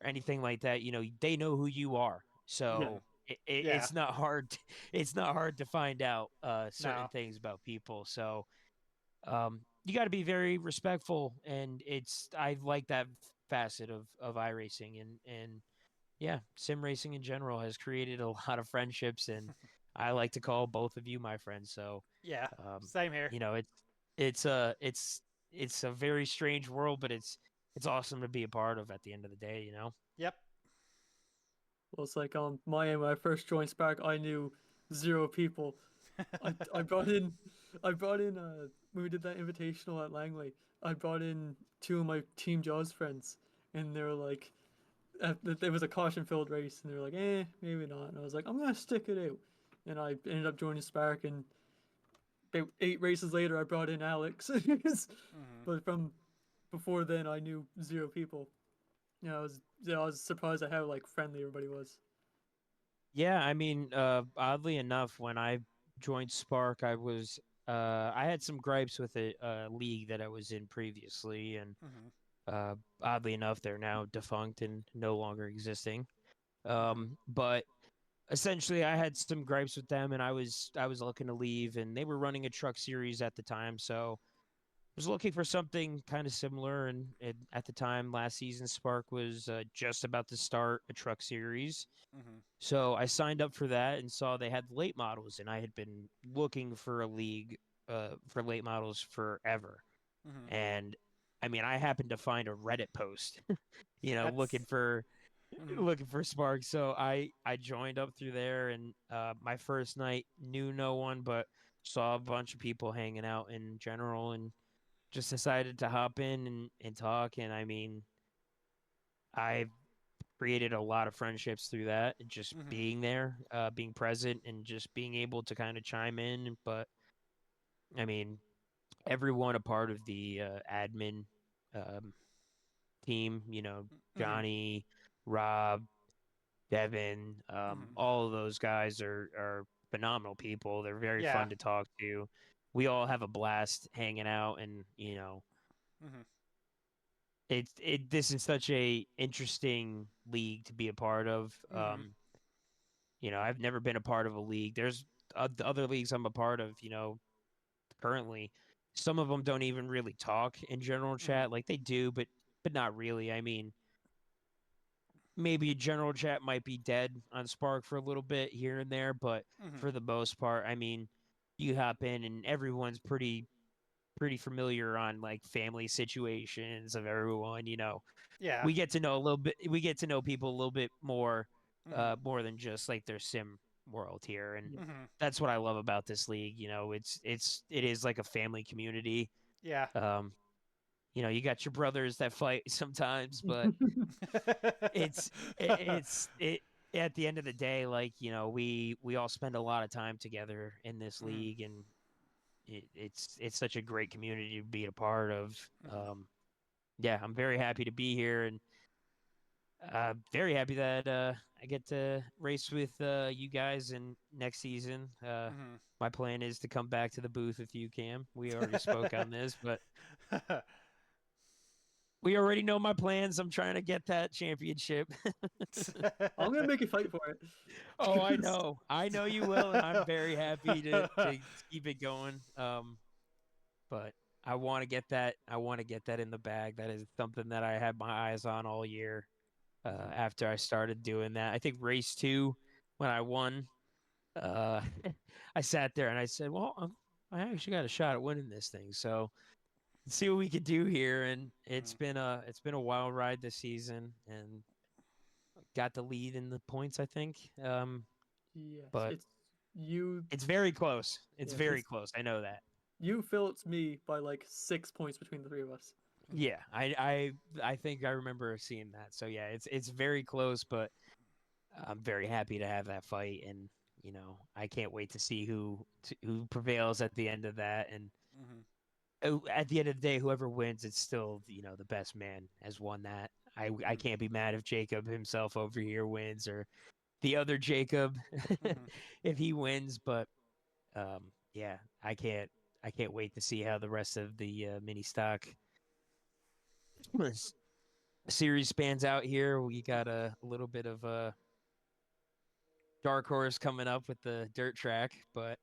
anything like that, they know who you are. Yeah. So Yeah. it's not hard. It's not hard to find out certain No. things about people. So you got to be very respectful, and I like that facet of iRacing, and yeah, sim racing in general has created a lot of friendships, and I like to call both of you my friends. So, Yeah, um, same here. you know, it's a it's it's a very strange world, but it's awesome to be a part of at the end of the day. You know. Yep. Well, it's like on my end, when I first joined Spark, I knew zero people. I brought in, when we did that invitational at Langley, I brought in two of my Team Jaws friends, and they were like, there was a caution-filled race, and they were like, maybe not. And I was like, I'm gonna stick it out, and I ended up joining Spark, and about 8 races later, I brought in Alex. Hmm. But from before then, I knew zero people. I was surprised at how like friendly everybody was. Yeah, I mean, oddly enough, when I joined Spark, I had some gripes with a league that I was in previously, and Hmm. oddly enough, they're now defunct and no longer existing. Hmm. But essentially, I had some gripes with them, and I was looking to leave, and they were running a truck series at the time, so I was looking for something kind of similar. And at the time, last season, Spark was just about to start a truck series. Hmm. So I signed up for that and saw they had late models, and I had been looking for a league for late models forever. Hmm. And I mean, I happened to find a Reddit post, That's. Hmm. looking for Spark. So I joined up through there, and my first night knew no one, but saw a bunch of people hanging out in general, and just decided to hop in and talk. And I mean, I created a lot of friendships through that, just Hmm. being there, being present, and just being able to kind of chime in. But I mean, everyone a part of the admin um, team, Hmm. Johnny, Rob, Devin, Hmm. all of those guys are phenomenal people. They're very Yeah. fun to talk to. We all have a blast hanging out, and Hmm. this is such a interesting league to be a part of. Hmm. I've never been a part of a league. There's the other leagues I'm a part of, currently. Some of them don't even really talk in general Hmm. chat. Like they do, but not really. I mean, maybe general chat might be dead on Spark for a little bit here and there, but Hmm. for the most part, I mean, you hop in and everyone's pretty familiar on like family situations of everyone, Yeah. we get to know people a little bit Hmm. more than just like their sim world here. And Yeah. Hmm. that's what I love about this league. It is like a family community. Yeah. um you got your brothers that fight sometimes, but it's it at the end of the day, like, we all spend a lot of time together in this Hmm. league, and it's such a great community to be a part of. Hmm. um yeah, I'm very happy to be here, and very happy that I get to race with you guys in next season. Hmm. My plan is to come back to the booth with you, Cam. We already spoke on this, but we already know my plans. I'm trying to get that championship. I'm gonna make you fight for Oh, I it. know. I know you will, and I'm very happy to keep it going. But I want to get that. I want to get that in the bag. That is something that I had my eyes on all year. Mhm. After I started doing that, I think race two, when I won, uh, I sat there and I said, "Well, I actually got a shot at winning this thing. So let's see what we could do here." And it's Mhm. been a wild ride this season, and got the lead in the points, I think. Yes, But it's you. it's very close. It's Yes, very it's close. I know that. you, Phillips, me by like 6 points between the three of us. Mhm. Yeah, I think I remember seeing that. So yeah, it's very close, but I'm very happy to have that fight, and I can't wait to see who prevails at the end of that. And Mhm. at the end of the day, whoever wins, it's still the best man has won that. I Mhm. can't be mad if Jacob himself over here wins, or the other Jacob Mhm. if he wins. But yeah, I can't wait to see how the rest of the mini stock series spans out here. We got a little bit of a dark horse coming up with the dirt track, but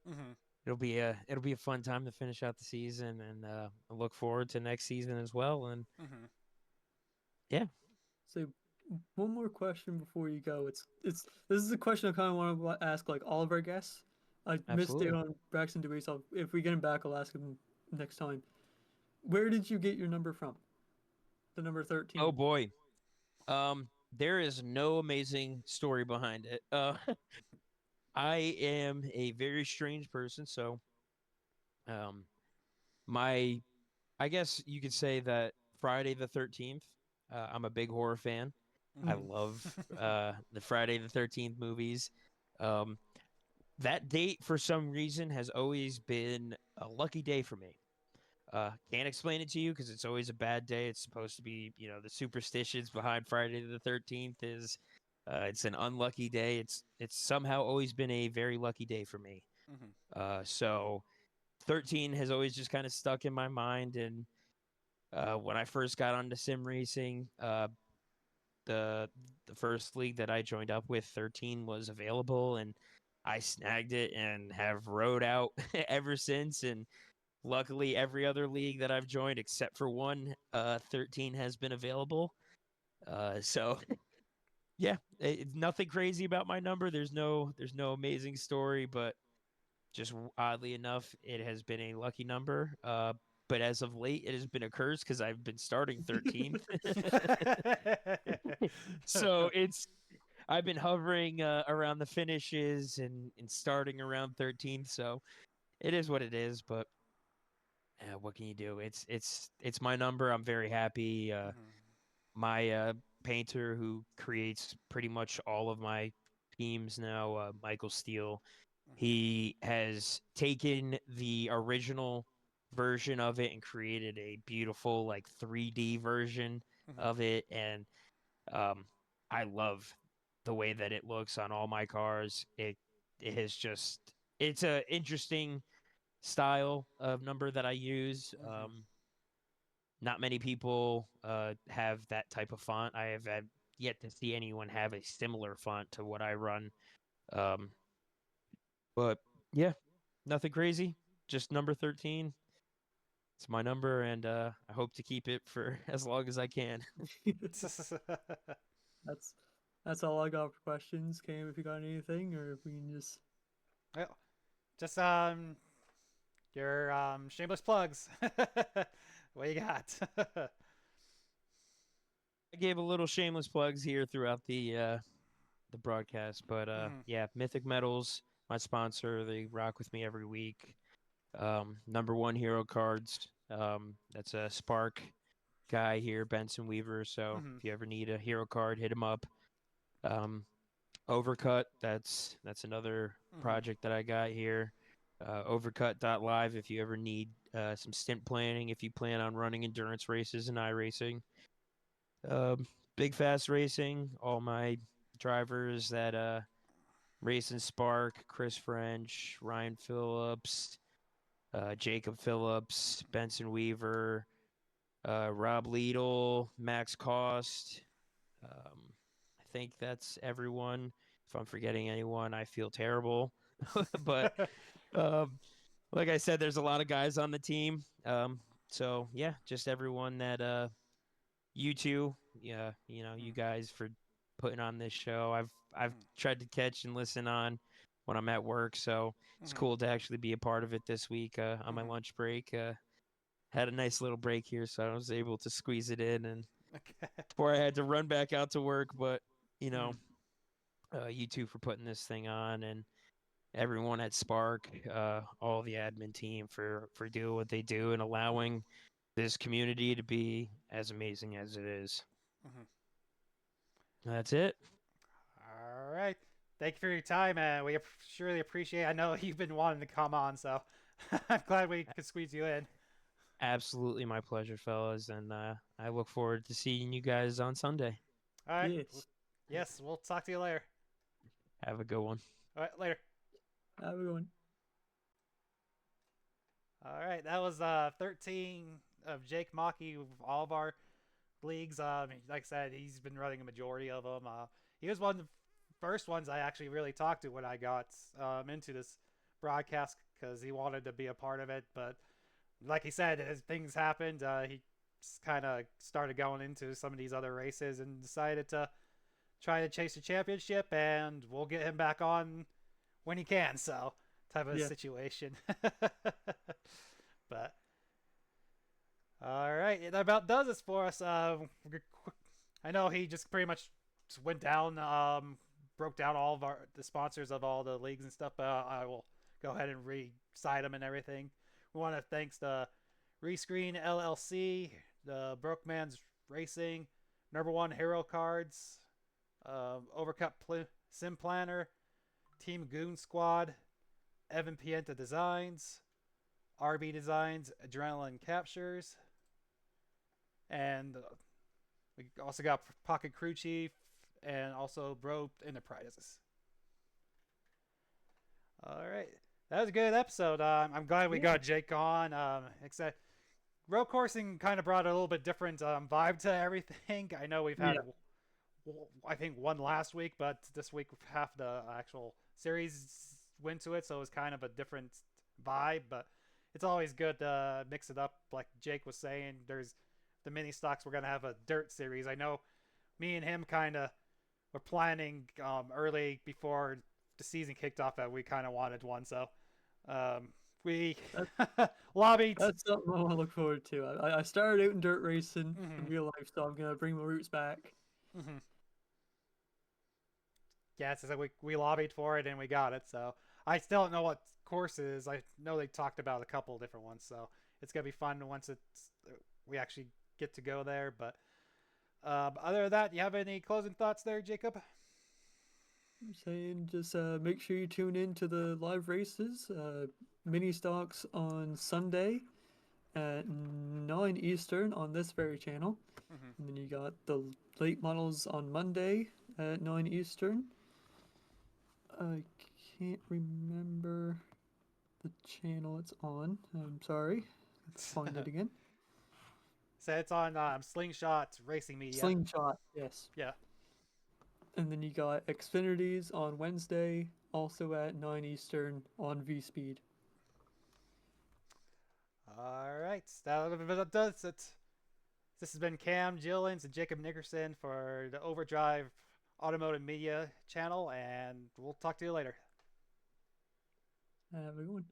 Mhm. it'll be a fun time to finish out the season, and I look forward to next season as well. And Mhm. yeah, So one more question before you go. It's this is a question I kind of want to ask like all of our guests. I missed it Absolutely. on Braxton Dewey, so if we get him back, I'll ask him next time. Where did you get your number from? The number Oh 13. boy. There is no amazing story behind it. I am a very strange person, so um my I guess you could say that Friday the 13th, I'm a big horror fan. I Mm. love the Friday the 13th movies. Um that date for some reason has always been a lucky day for me. Can't explain it to you because it's always a bad day. It's supposed to be, the superstitions behind Friday the 13th is it's an unlucky day. It's somehow always been a very lucky day for me. Mhm. So 13 has always just kind of stuck in my mind. And when I first got onto sim racing, the the first league that I joined up with, 13 was available, and I snagged it and have rode out ever since. And luckily, every other league that I've joined, except for one, 13 has been available. So yeah, it's nothing crazy about my number. There's no amazing story, but just oddly enough, it has been a lucky number. But as of late, it has been a curse because I've been starting 13th. So I've been hovering around the finishes and starting around 13th. So it is what it is. But what can you do? It's my number. I'm very happy. Mhm. My painter who creates pretty much all of my teams now, Michael Steele, Mhm. he has taken the original version of it and created a beautiful like 3D version Mhm. of it, and um, I love the way that it looks on all my cars. It has just it's a interesting style of number that I use. Mhm. Not many people have that type of font. I have yet to see anyone have a similar font to what I run. Um, but yeah, nothing crazy. Just number 13. It's my number, and I hope to keep it for as long as I can. That's that's all I got for questions. Cam, if you got anything, or if we can just Well, just your shameless plugs. What you got? I gave a little shameless plugs here throughout the broadcast, but Mhm. yeah, Mythic Metals, my sponsor, they rock with me every week. Number one hero cards. That's a Spark guy here, Benson Weaver. So Mhm. if you ever need a hero card, hit him up. Um, Overcut, that's another Mhm. project that I got here. Overcut.live if you ever need some stint planning, if you plan on running endurance races and iRacing. Um, Big Fast Racing, all my drivers that race in Spark, Chris French, Ryan Phillips, Jacob Phillips, Benson Weaver, Rob Liedel, Max Cost. I think that's everyone. If I'm forgetting anyone, I feel terrible. But um, like I said, there's a lot of guys on the team. So yeah, just everyone that you two, yeah, you Mhm. guys for putting on this show. I've Mhm. tried to catch and listen on when I'm at work, so it's Mhm. cool to actually be a part of it this week on my Mhm. lunch break. Had a nice little break here, so I was able to squeeze it in, and Okay. before I had to run back out to work. But you know, Mhm. you two for putting this thing on, and everyone at Spark, all the admin team for doing what they do and Mhm. allowing this community to be as amazing as it is. Mhm. That's it. All right. Thank you for your time, and we surely appreciate. I know you've been wanting to come on, so I'm glad we could squeeze you in. Absolutely my pleasure, fellas, and I look forward to seeing you guys on Sunday. All right. yes. Yes, we'll talk to you later. Have a good one. All right, later. Have a good one. All right, that was 13 of Jake Mocky of all of our leagues. Like I said, he's been running a majority of them. He was one of the first ones I actually really talked to when I got into this broadcast because he wanted to be a part of it. But like he said, as things happened, he kind of started going into some of these other races and decided to try to chase the championship, and we'll get him back on when he can. So type of Yeah. situation. But all right, that about does it for us. I know he just pretty much went down, broke down all of the sponsors of all the leagues and stuff. But I will go ahead and recite them and everything. We want to thanks the Rescreen LLC, the Brokeman's Racing, Number One Hero Cards, Overcut Sim Planner, Team Goon Squad, Evan Pienta Designs, RB Designs, Adrenaline Captures, and we also got Pocket Crew Chief and also Bro Enterprises. All right. That was a good episode. I'm glad we got Jake on. Except road coursing kind of brought a little bit different vibe to everything. I know we've had, I think, one last week, but this week half the actual series went to it, so it was kind of a different vibe. But it's always good to mix it up. Like Jake was saying, there's the mini stocks. We're gonna have a dirt series. I know me and him kind of were planning early before the season kicked off that we kind of wanted one. So we lobbied. That's something I want to look forward to. I started out in dirt racing in real life, so I'm gonna bring my roots back. Yeah, it's like we lobbied for it and we got it. So I still don't know what course it is. I know they talked about a couple different ones, so it's gonna be fun once we actually get to go there. But other than that, you have any closing thoughts there, Jacob? I'm saying just make sure you tune in to the live races, mini stocks on Sunday at 9 Eastern on this very channel. And then you got the late models on Monday at 9 Eastern. I can't remember the channel it's on. I'm sorry. Let's find it again. So it's on Slingshot Racing Media. Slingshot, yes. Yeah. And then you got Xfinities on Wednesday, also at 9 Eastern on V-Speed. All right. That does it. This has been Cam Gillens and Jacob Nickerson for the Overdrive Automotive Media channel, and we'll talk to you later. Have a good one.